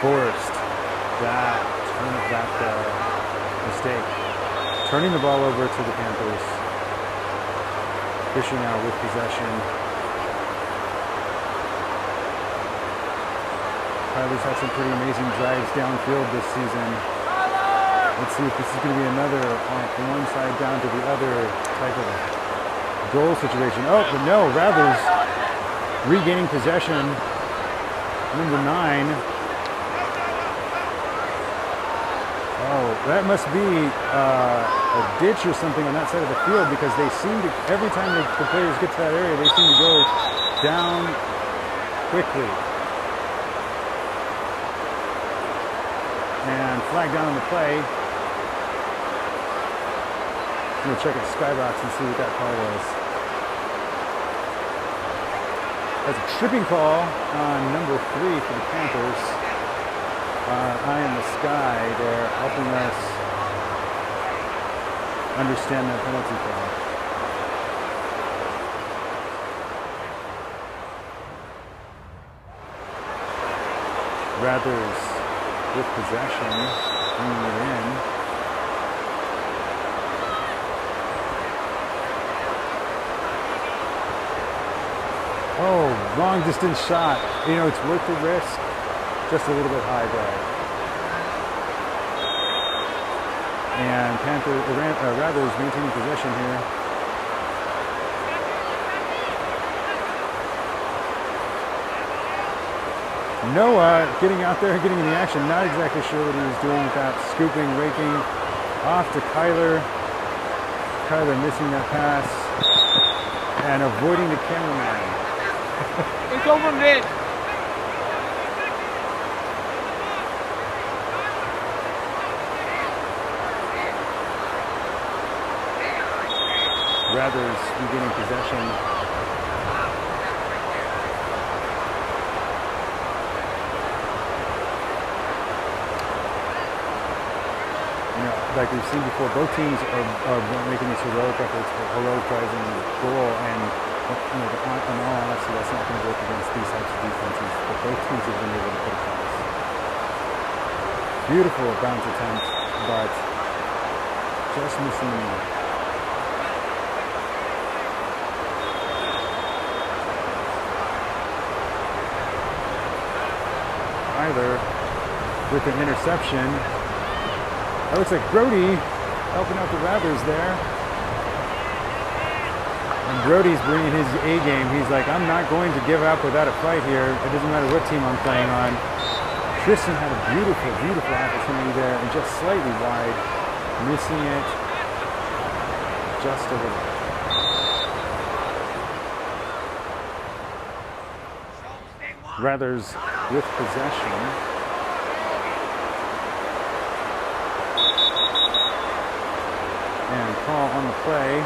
S1: forced that mistake. Turning the ball over to the Panthers. Fisher now with possession. Tyler's had some pretty amazing drives downfield this season. Let's see if this is going to be another from one side down to the other type of goal situation. Oh, but no, Rattlers regaining possession. Number 9. That must be a ditch or something on that side of the field, because they seem to, every time the players get to that area, they seem to go down quickly. And flag down on the play. I'm going to check at Skybox and see what that call was. That's a tripping call on number 3 for the Panthers. Eye in the sky there, helping us understand that penalty call. Rattlers with possession, bringing it in. Oh, long distance shot. You know, it's worth the risk. Just a little bit high there. And Rattlers maintaining possession here. Noah getting out there, getting in the action. Not exactly sure what he was doing with that. Scooping, raking. Off to Kyler. Kyler missing that pass. And avoiding the cameraman.
S5: It's over mid.
S1: Rattlers regaining possession. Like we've seen before, both teams are making these heroic efforts, heroicizing the goal, and in all honesty, that's not going to work against these types of defenses. But both teams have been able to put across. Beautiful bounce attempt, but just missing the mark. Tyler with an interception. That looks like Brody helping out the Rattlers there. And Brody's bringing his A game. He's like, I'm not going to give up without a fight here. It doesn't matter what team I'm playing on. Tristan had a beautiful, beautiful opportunity there, and just slightly wide, missing it just a little. Rattlers with possession. And call on the play.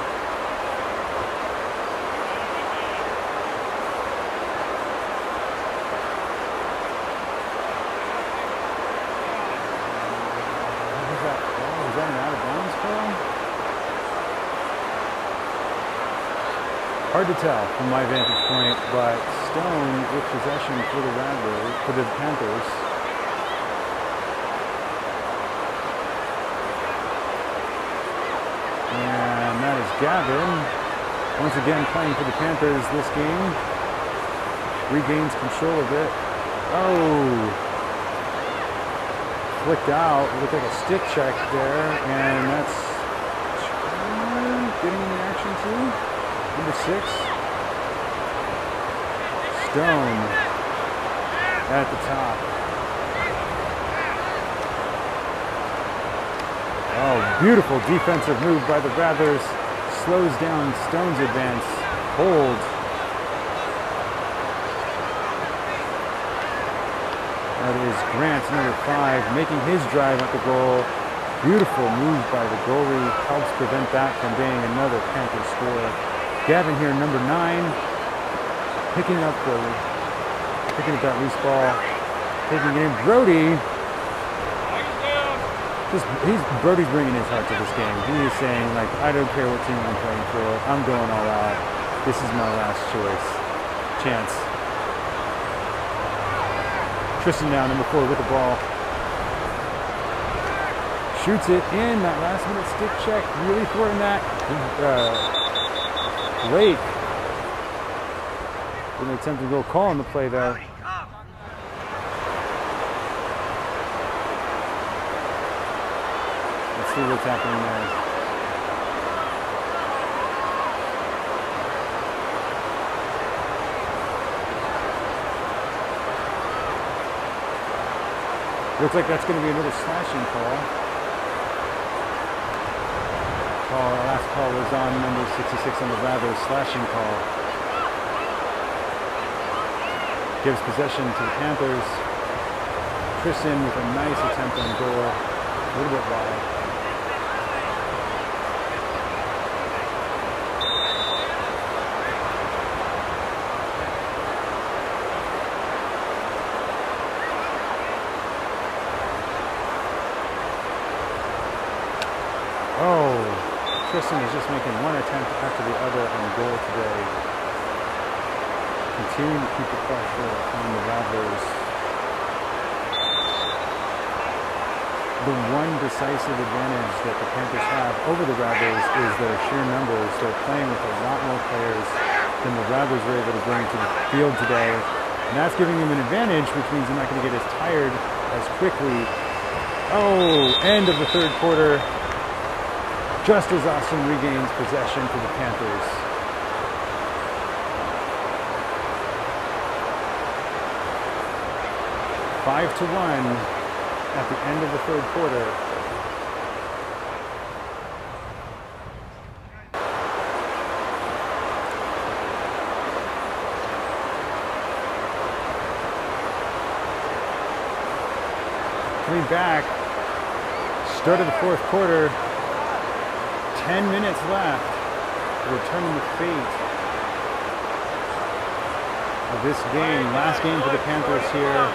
S1: Was that an out of bounds call? Hard to tell from my vantage point, but Stone with possession for the Rattlers, for the Panthers. And that is Gavin, once again playing for the Panthers this game. Regains control of it. Oh! Flicked out. It looked like a stick check there, and that's getting in the action too. Number 6. Stone at the top. Oh, beautiful defensive move by the Rattlers. Slows down Stone's advance. Hold. That is Grant, number 5, making his drive at the goal. Beautiful move by the goalie. Helps prevent that from being another Panther score. Gavin here, number 9, picking up that loose ball, taking it in. Brody, Brody's bringing his heart to this game. He is saying, like, I don't care what team I'm playing for. I'm going all out. This is my last chance. Tristan now, number 4, with the ball. Shoots it in. That last minute stick check, really throwing that late. Going to attempt to go call on the play though. Let's see what's happening there. Looks like that's going to be another slashing call. call. Our last call was on number 66 on the Rattlers slashing call. Gives possession to the Panthers. Tristan with a nice attempt on goal. A little bit wide. Oh, Tristan is just making one attempt after the other on goal today. Continuing to keep the pressure on the Rattlers. The one decisive advantage that the Panthers have over the Rattlers is their sheer numbers. They're playing with a lot more players than the Rattlers were able to bring to the field today. And that's giving them an advantage, which means they're not going to get as tired as quickly. Oh, end of the third quarter. Just as Austin regains possession for the Panthers. Five to 1 at the end of the third quarter. Coming back, start of the fourth quarter. 10 minutes left. Returning the fate of this game. Last game for the Panthers here.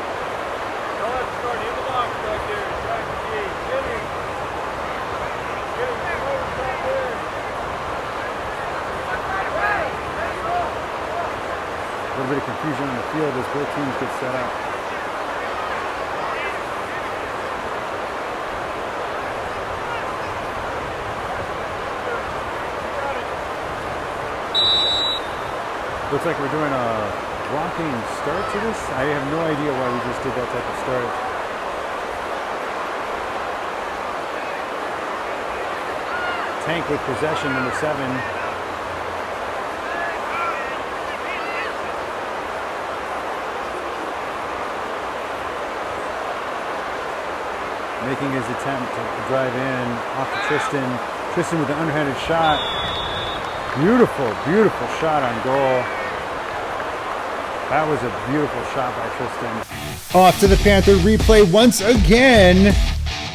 S1: A little bit of confusion on the field as both teams get set up. Looks like we're doing a blocking start to this. I have no idea why we just did that type of start. Tank with possession, number 7. Making his attempt to drive in off to Tristan. Tristan with the underhanded shot. Beautiful, beautiful shot on goal. That was a beautiful shot by Tristan.
S4: Off to the Panther replay once again.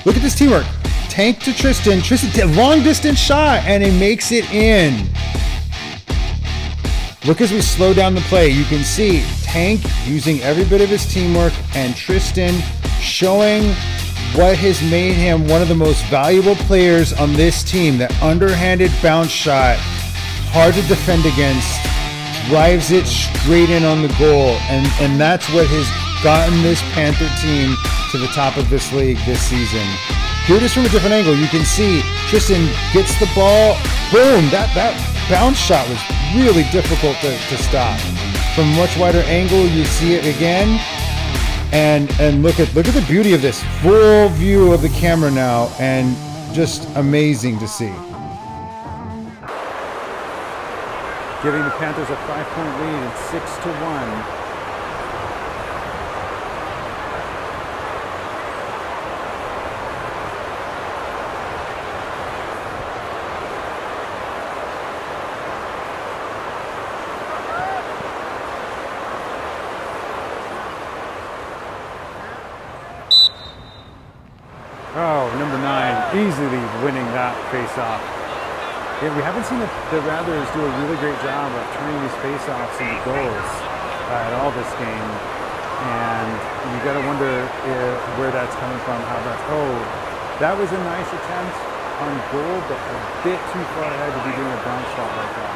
S4: Look at this teamwork. Tank to Tristan. Tristan, long distance shot, and he makes it in. Look as we slow down the play. You can see Tank using every bit of his teamwork, and Tristan showing what has made him one of the most valuable players on this team. That underhanded bounce shot, hard to defend against, drives it straight in on the goal, and that's what has gotten this Panther team to the top of this league this season. Here it is from a different angle. You can see Tristan gets the ball, boom, that bounce shot was really difficult to stop. From a much wider angle, you see it again, and look at the beauty of this full view of the camera now, and just amazing to see.
S1: Giving the Panthers a 5-point lead and 6 to 1. Oh, number 9, easily winning that face-off. Yeah, we haven't seen the Rattlers do a really great job of turning these face-offs into goals at all this game. And you got to wonder where that's coming from, how that's... Oh, that was a nice attempt on goal, but a bit too far ahead to be doing a bounce shot like that.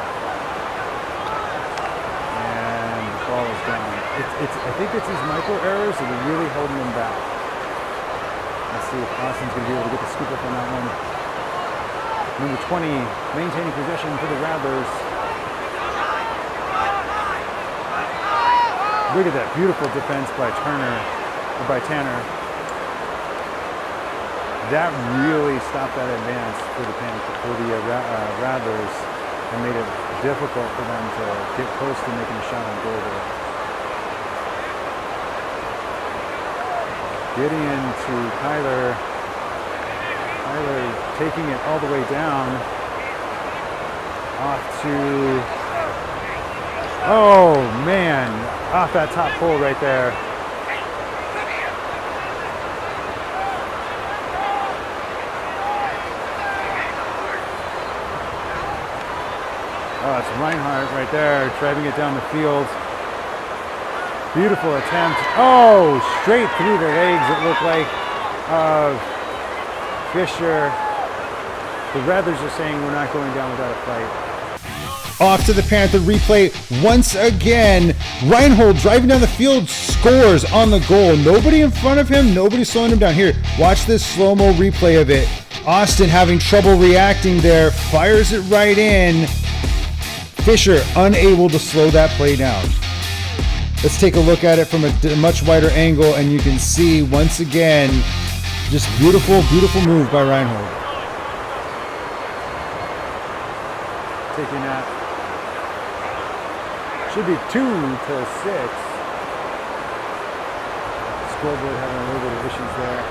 S1: And the ball is down. I think it's these micro errors that are really holding them back. Let's see if Austin's going to be able to get the scoop up on that one. Number 20, maintaining possession for the Rattlers. Look at that beautiful defense by Tanner. That really stopped that advance for the Rattlers and made it difficult for them to get close to making a shot on goal there. Gideon to Kyler. Kyler taking it all the way down. Off to, oh man, off that top pole right there. Oh, it's Reinhardt right there, driving it down the field. Beautiful attempt. Oh, straight through the legs, it looked like, of Fisher. The Rattlers are saying we're not going down without a fight. Off to the Panther replay once again. Reinhold driving down the field, scores on the goal. Nobody in front of him, nobody slowing him down. Here, watch this slow-mo replay of it. Austin having trouble reacting there, fires it right in. Fisher unable to slow that play down. Let's take a look at it from a much wider angle, and you can see once again, just beautiful, beautiful move by Reinhold. Taking that. Should be 2-6. Scoreboard having a little bit of issues there.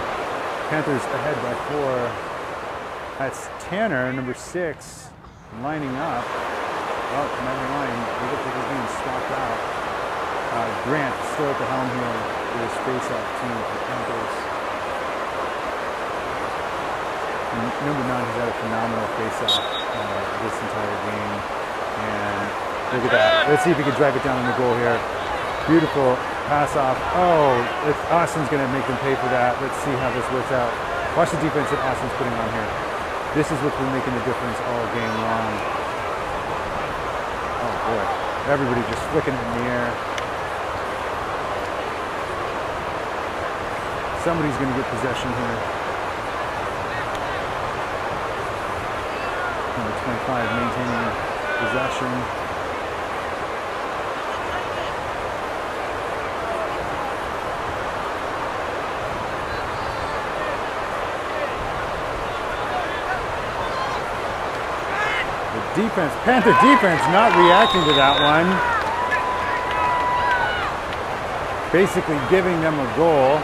S1: Panthers ahead by 4. That's Tanner, number 6, lining up. Oh, never mind. It looks like he's being swapped out. Grant still at the helm here with his face-off team for the Panthers. And number 9 has had a phenomenal face-off this entire game. And look at that. Let's see if he can drive it down in the goal here. Beautiful pass-off. Oh, Austin's going to make them pay for that. Let's see how this works out. Watch the defense that Austin's putting on here. This is what's been making the difference all game long. Oh boy. Everybody just flicking it in the air. Somebody's going to get possession here. Number 25 maintaining possession. The defense, Panther defense not reacting to that one. Basically giving them a goal.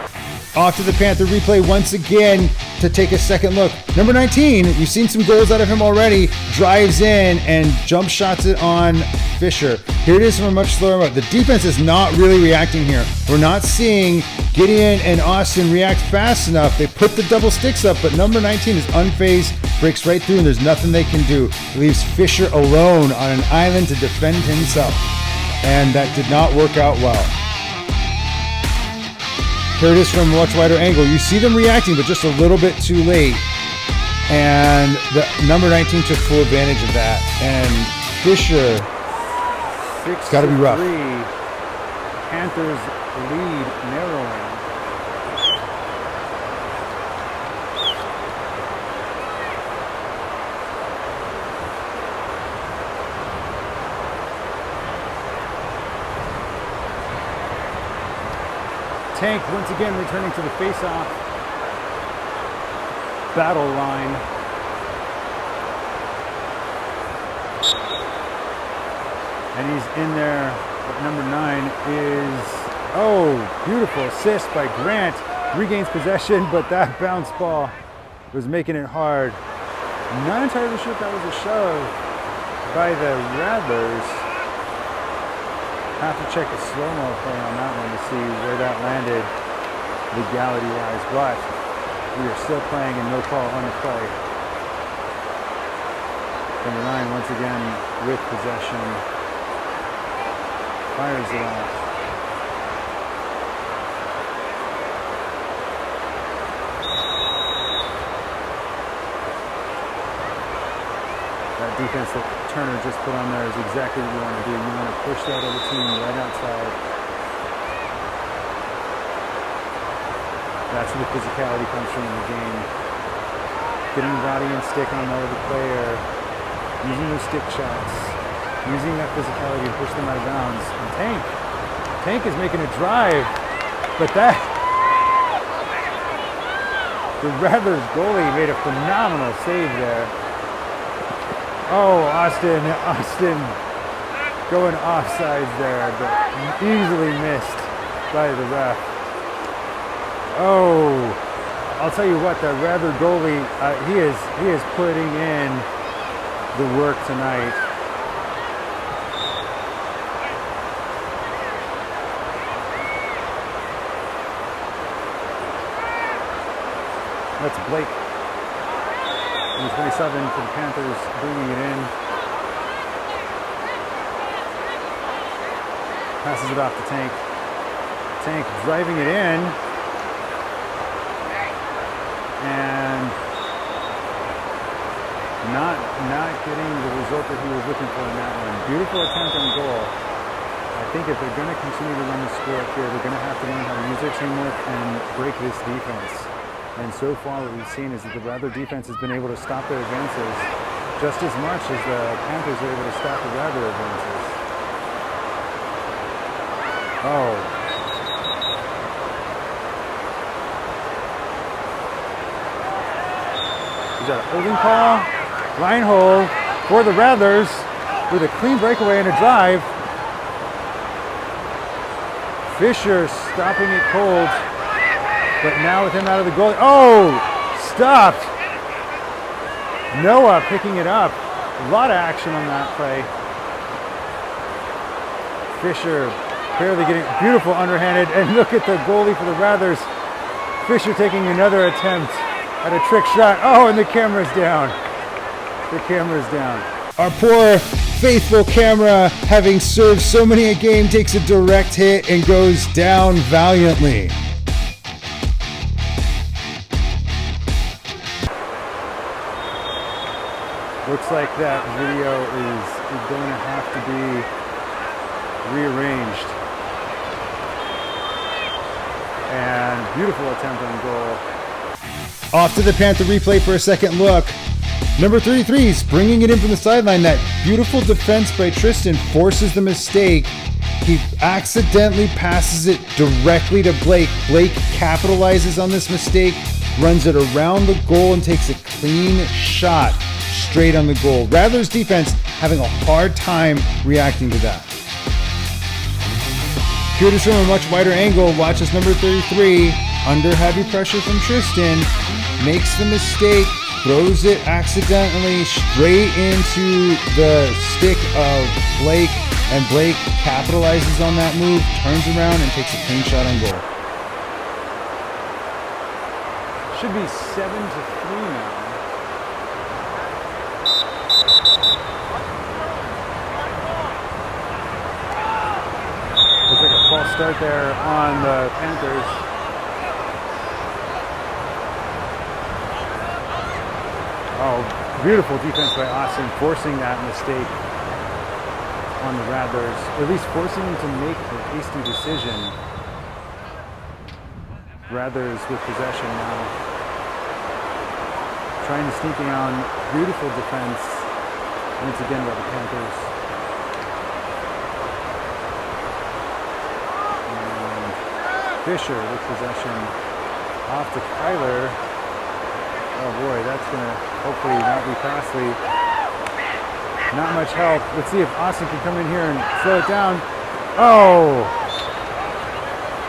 S1: Off to the Panther replay once again to take a second look. Number 19, you've seen some goals out of him already, drives in and jump shots it on Fisher. Here it is from a much slower mode. The defense is not really reacting here. We're not seeing Gideon and Austin react fast enough. They put the double sticks up, but number 19 is unfazed, breaks right through, and there's nothing they can do. It leaves Fisher alone on an island to defend himself. And that did not work out well. Here it is from a much wider angle. You see them reacting, but just a little bit too late. And the number 19 took full advantage of that. And Fisher, it's got to be rough. Panthers lead narrowing. Tank once again returning to the face-off battle line. And he's in there, but number 9 is, oh, beautiful assist by Grant. Regains possession, but that bounce ball was making it hard. Not entirely sure if that was a shove by the Rattlers. Have to check the slow-mo play on that one to see where that landed legality-wise, but we are still playing and no call on the play. Number 9 once again with possession. Fires it off. That defense that Turner just put on there is exactly what you want to do. You want to push that other team right outside. That's where the physicality comes from in the game. Getting body and stick on the other player, using those stick shots, using that physicality to push them out of bounds. And Tank is making a drive, but the Rattlers goalie made a phenomenal save there. Oh, Austin going offsides there, but easily missed by the ref. Oh, I'll tell you what, the Rattler goalie, he is putting in the work tonight. That's Blake. Number 27 for the Panthers, bringing it in. Passes it off to Tank. Tank driving it in. And not getting the result that he was looking for in that one. Beautiful attempt on goal. I think if they're going to continue to run the score up here, they're going to have to learn how to use their teamwork and break this defense. And so far what we've seen is that the Rattler defense has been able to stop their advances just as much as the Panthers are able to stop the Rattler advances. Oh. Is that a holding call? Line hold for the Rattlers with a clean breakaway and a drive. Fisher stopping it cold, but now with him out of the goal. Oh, stopped. Noah picking it up. A lot of action on that play. Fisher barely getting, beautiful underhanded, and look at the goalie for the Rattlers. Fisher taking another attempt at a trick shot. Oh, and the camera's down. The camera's down. Our poor faithful camera, having served so many a game, takes a direct hit and goes down valiantly. Looks like that video is going to have to be rearranged. And beautiful attempt on goal. Off to the Panther replay for a second look. Number 33 is bringing it in from the sideline. That beautiful defense by Tristan forces the mistake. He accidentally passes it directly to Blake. Blake capitalizes on this mistake, runs it around the goal and takes a clean shot straight on the goal. Rattler's defense having a hard time reacting to that. Here to show a much wider angle, watch as number 33, under heavy pressure from Tristan, makes the mistake, throws it accidentally straight into the stick of Blake, and Blake capitalizes on that move, turns around and takes a clean shot on goal. Should be 7-3 now. Looks like a false start there on the Panthers. Oh, beautiful defense by Austin, forcing that mistake on the Rattlers, or at least forcing them to make a hasty decision. Rattlers with possession now, trying to sneak around. Beautiful defense once again by the Panthers. And Fisher with possession off to Kyler. Oh boy, that's gonna hopefully not be costly. Not much help. Let's see if Austin can come in here and slow it down. Oh!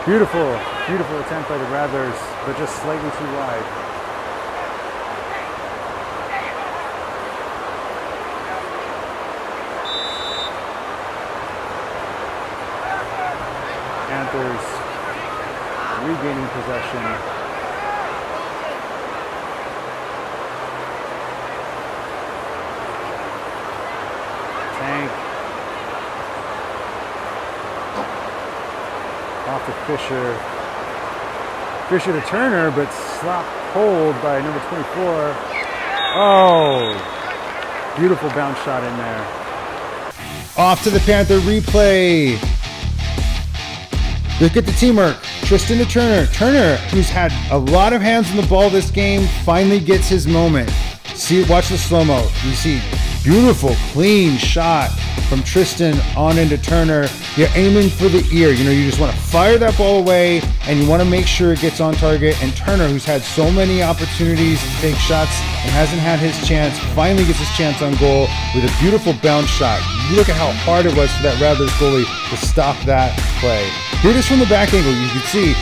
S1: Beautiful, beautiful attempt by the Rattlers, but just slightly too wide. Panthers regaining possession. Tank off to Fisher. Fisher to Turner, but slopped cold by number 24. Oh, beautiful bounce shot in there. Off to the Panther replay. Look at the teamwork. Tristan to Turner. Turner, who's had a lot of hands on the ball this game, finally gets his moment. See, watch the slow-mo. You see beautiful, clean shot from Tristan on into Turner. You're aiming for the ear. You know, you just want to fire that ball away, and you want to make sure it gets on target. And Turner, who's had so many opportunities to take shots and hasn't had his chance, finally gets his chance on goal with a beautiful bounce shot. You look at how hard it was for that Rattlers goalie to stop that play. Here it is from the back angle. You can see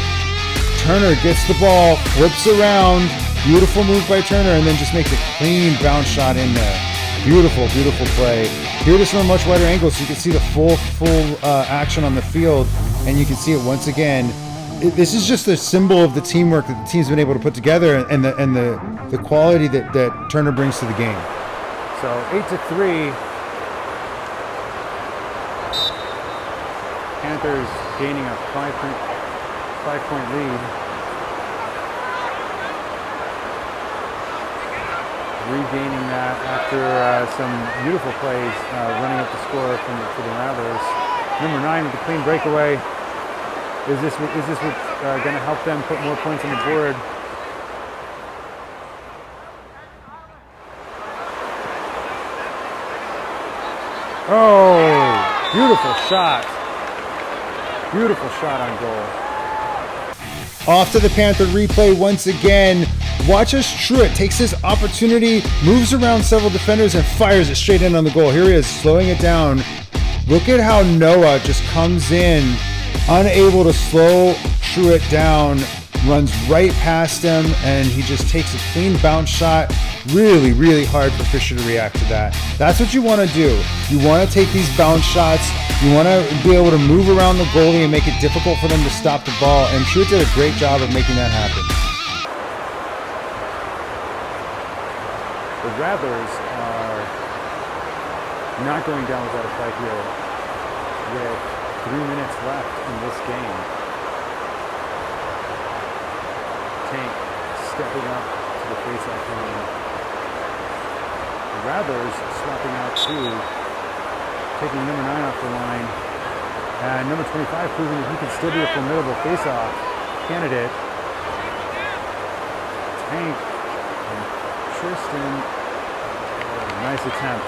S1: Turner gets the ball, flips around. Beautiful move by Turner, and then just makes a clean bounce shot in there. Beautiful, beautiful play. Here it is from a much wider angle so you can see the full action on the field, and you can see it once again. this is just a symbol of the teamwork that the team's been able to put together, and the quality that Turner brings to the game.
S4: So 8-3. Panthers gaining a 5-point lead. Regaining that after some beautiful plays, running up the score for the Rattlers. Number 9 with the clean breakaway. Is this what's going to help them put more points on the board? Oh, beautiful shot. Beautiful shot on goal.
S1: Off to the Panther replay once again. Watch as Truitt takes his opportunity, moves around several defenders, and fires it straight in on the goal. Here he is, slowing it down. Look at how Noah just comes in, unable to slow Truitt down, runs right past him, and he just takes a clean bounce shot. Really, really hard for Fisher to react to that. That's what you want to do. You want to take these bounce shots. You want to be able to move around the goalie and make it difficult for them to stop the ball, and Truitt did a great job of making that happen.
S4: The Rattlers are not going down without a fight here with 3 minutes left in this game. Tank stepping up to the face-off lane. The Rattlers swapping out 2, taking number 9 off the line, and number 25 proving that he can still be a formidable face-off candidate. Tank and Tristan, nice attempt.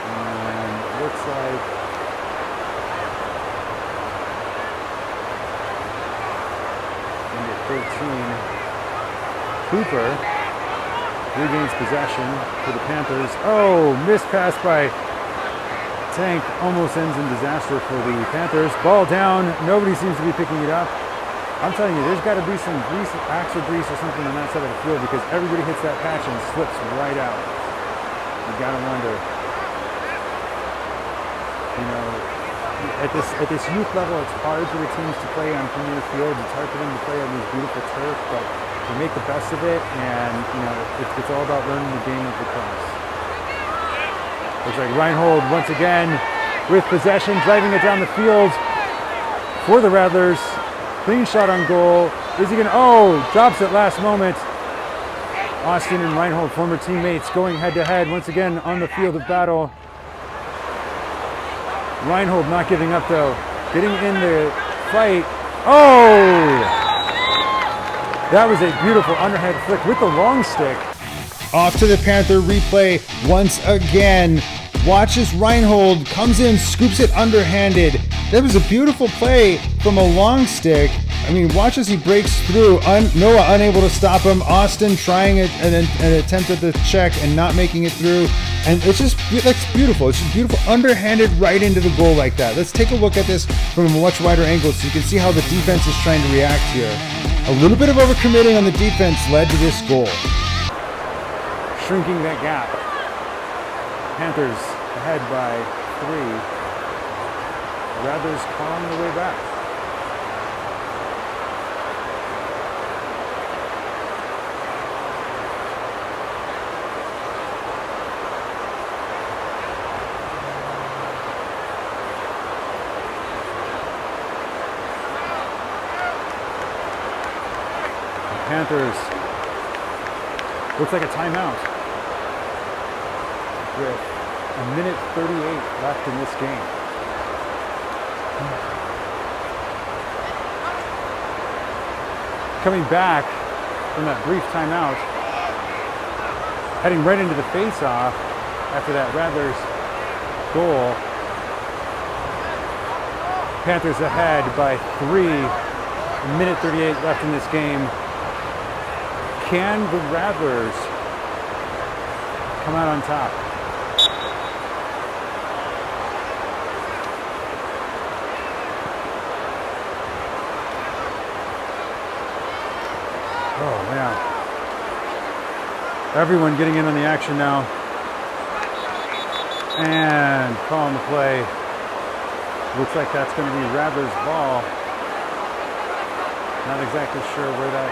S4: And looks like number 13, Cooper, regains possession for the Panthers. Oh, missed pass by Tank, almost ends in disaster for the Panthers. Ball down, nobody seems to be picking it up. I'm telling you, there's got to be some grease, axle grease or something on that side of the field, because everybody hits that patch and slips right out. You got to wonder. You know, at this youth level, it's hard for the teams to play on premier fields. It's hard for them to play on these beautiful turf, but they make the best of it, and you know, it's all about learning the game of lacrosse. Looks like Reinhold once again with possession, driving it down the field for the Rattlers. Clean shot on goal. Is he gonna, oh, drops it last moment. Austin and Reinhold, former teammates, going head to head once again on the field of battle. Reinhold not giving up though, getting in the fight. Oh! That was a beautiful underhand flick with the long stick.
S1: Off to the Panther replay once again. Watch as Reinhold comes in, scoops it underhanded. That was a beautiful play from a long stick. I mean, watch as he breaks through. Noah unable to stop him. Austin trying an attempt at the check and not making it through. And it's just, that's beautiful. It's just beautiful, underhanded right into the goal like that. Let's take a look at this from a much wider angle so you can see how the defense is trying to react here. A little bit of overcommitting on the defense led to this goal.
S4: Shrinking that gap. Panthers ahead by 3. Rattlers clawing the way back. The Panthers looks like a timeout with 1:38 left in this game. Coming back from that brief timeout, heading right into the face-off after that Rattlers goal. Panthers ahead by 3, 1:38 left in this game. Can the Rattlers come out on top? Oh, man. Everyone getting in on the action now. And calling the play.
S1: Looks like that's going to be Rattler's ball. Not exactly sure where that,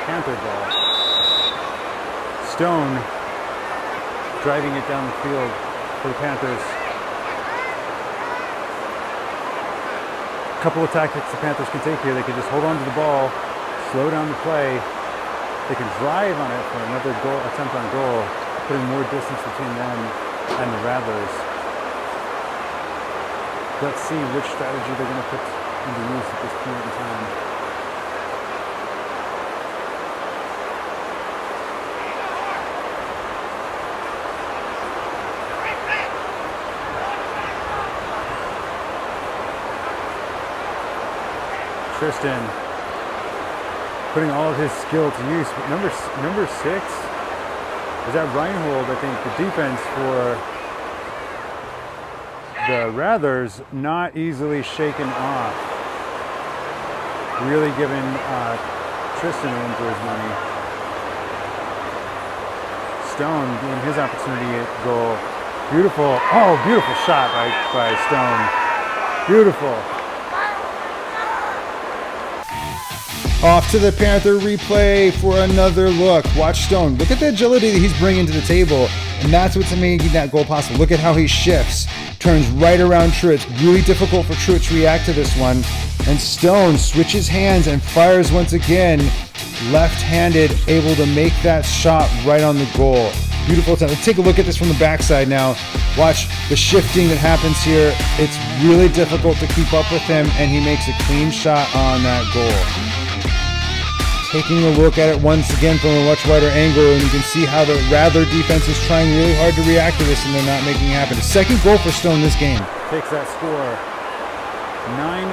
S1: Panther ball. Stone driving it down the field for the Panthers. A couple of tactics the Panthers can take here. They can just hold on to the ball, slow down the play. They can drive on it for another goal, attempt on goal, putting more distance between them and the Rattlers. Let's see which strategy they're going to put into use at this point in time. Tristan putting all of his skill to use. But number 6, is that Reinhold, I think, the defense for the Rattlers, not easily shaken off. Really giving Tristan a run for his money. Stone getting his opportunity at goal. Beautiful, beautiful shot by Stone. Beautiful.
S4: Off to the Panther replay for another look. Watch Stone. Look at the agility that he's bringing to the table, and that's what's making that goal possible. Look at how he shifts, turns right around Truitt. Really difficult for Truitt to react to this one. And Stone switches hands and fires once again. Left-handed, able to make that shot right on the goal. Beautiful time. Let's take a look at this from the backside now. Watch the shifting that happens here. It's really difficult to keep up with him, and he makes a clean shot on that goal. Taking a look at it once again from a much wider angle, and you can see how the Rattler defense is trying really hard to react to this, and they're not making it happen. The second goal for Stone this game.
S1: Takes that score 9-5.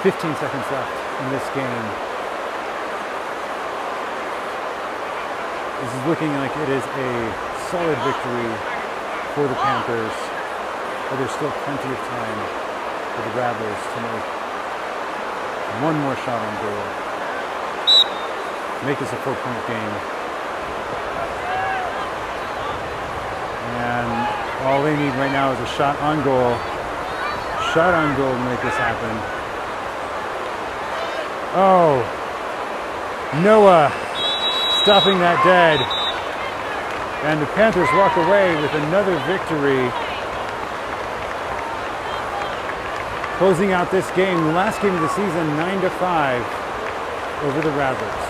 S1: 15 seconds left in this game. This is looking like it is a solid victory for the Panthers, but there's still plenty of time for the Rattlers to make one more shot on goal. Make this a 4-point game. And all they need right now is a shot on goal. Shot on goal to make this happen. Oh, Noah stopping that dead. And the Panthers walk away with another victory. Closing out this game, the last game of the season, 9-5 over the Rattlers.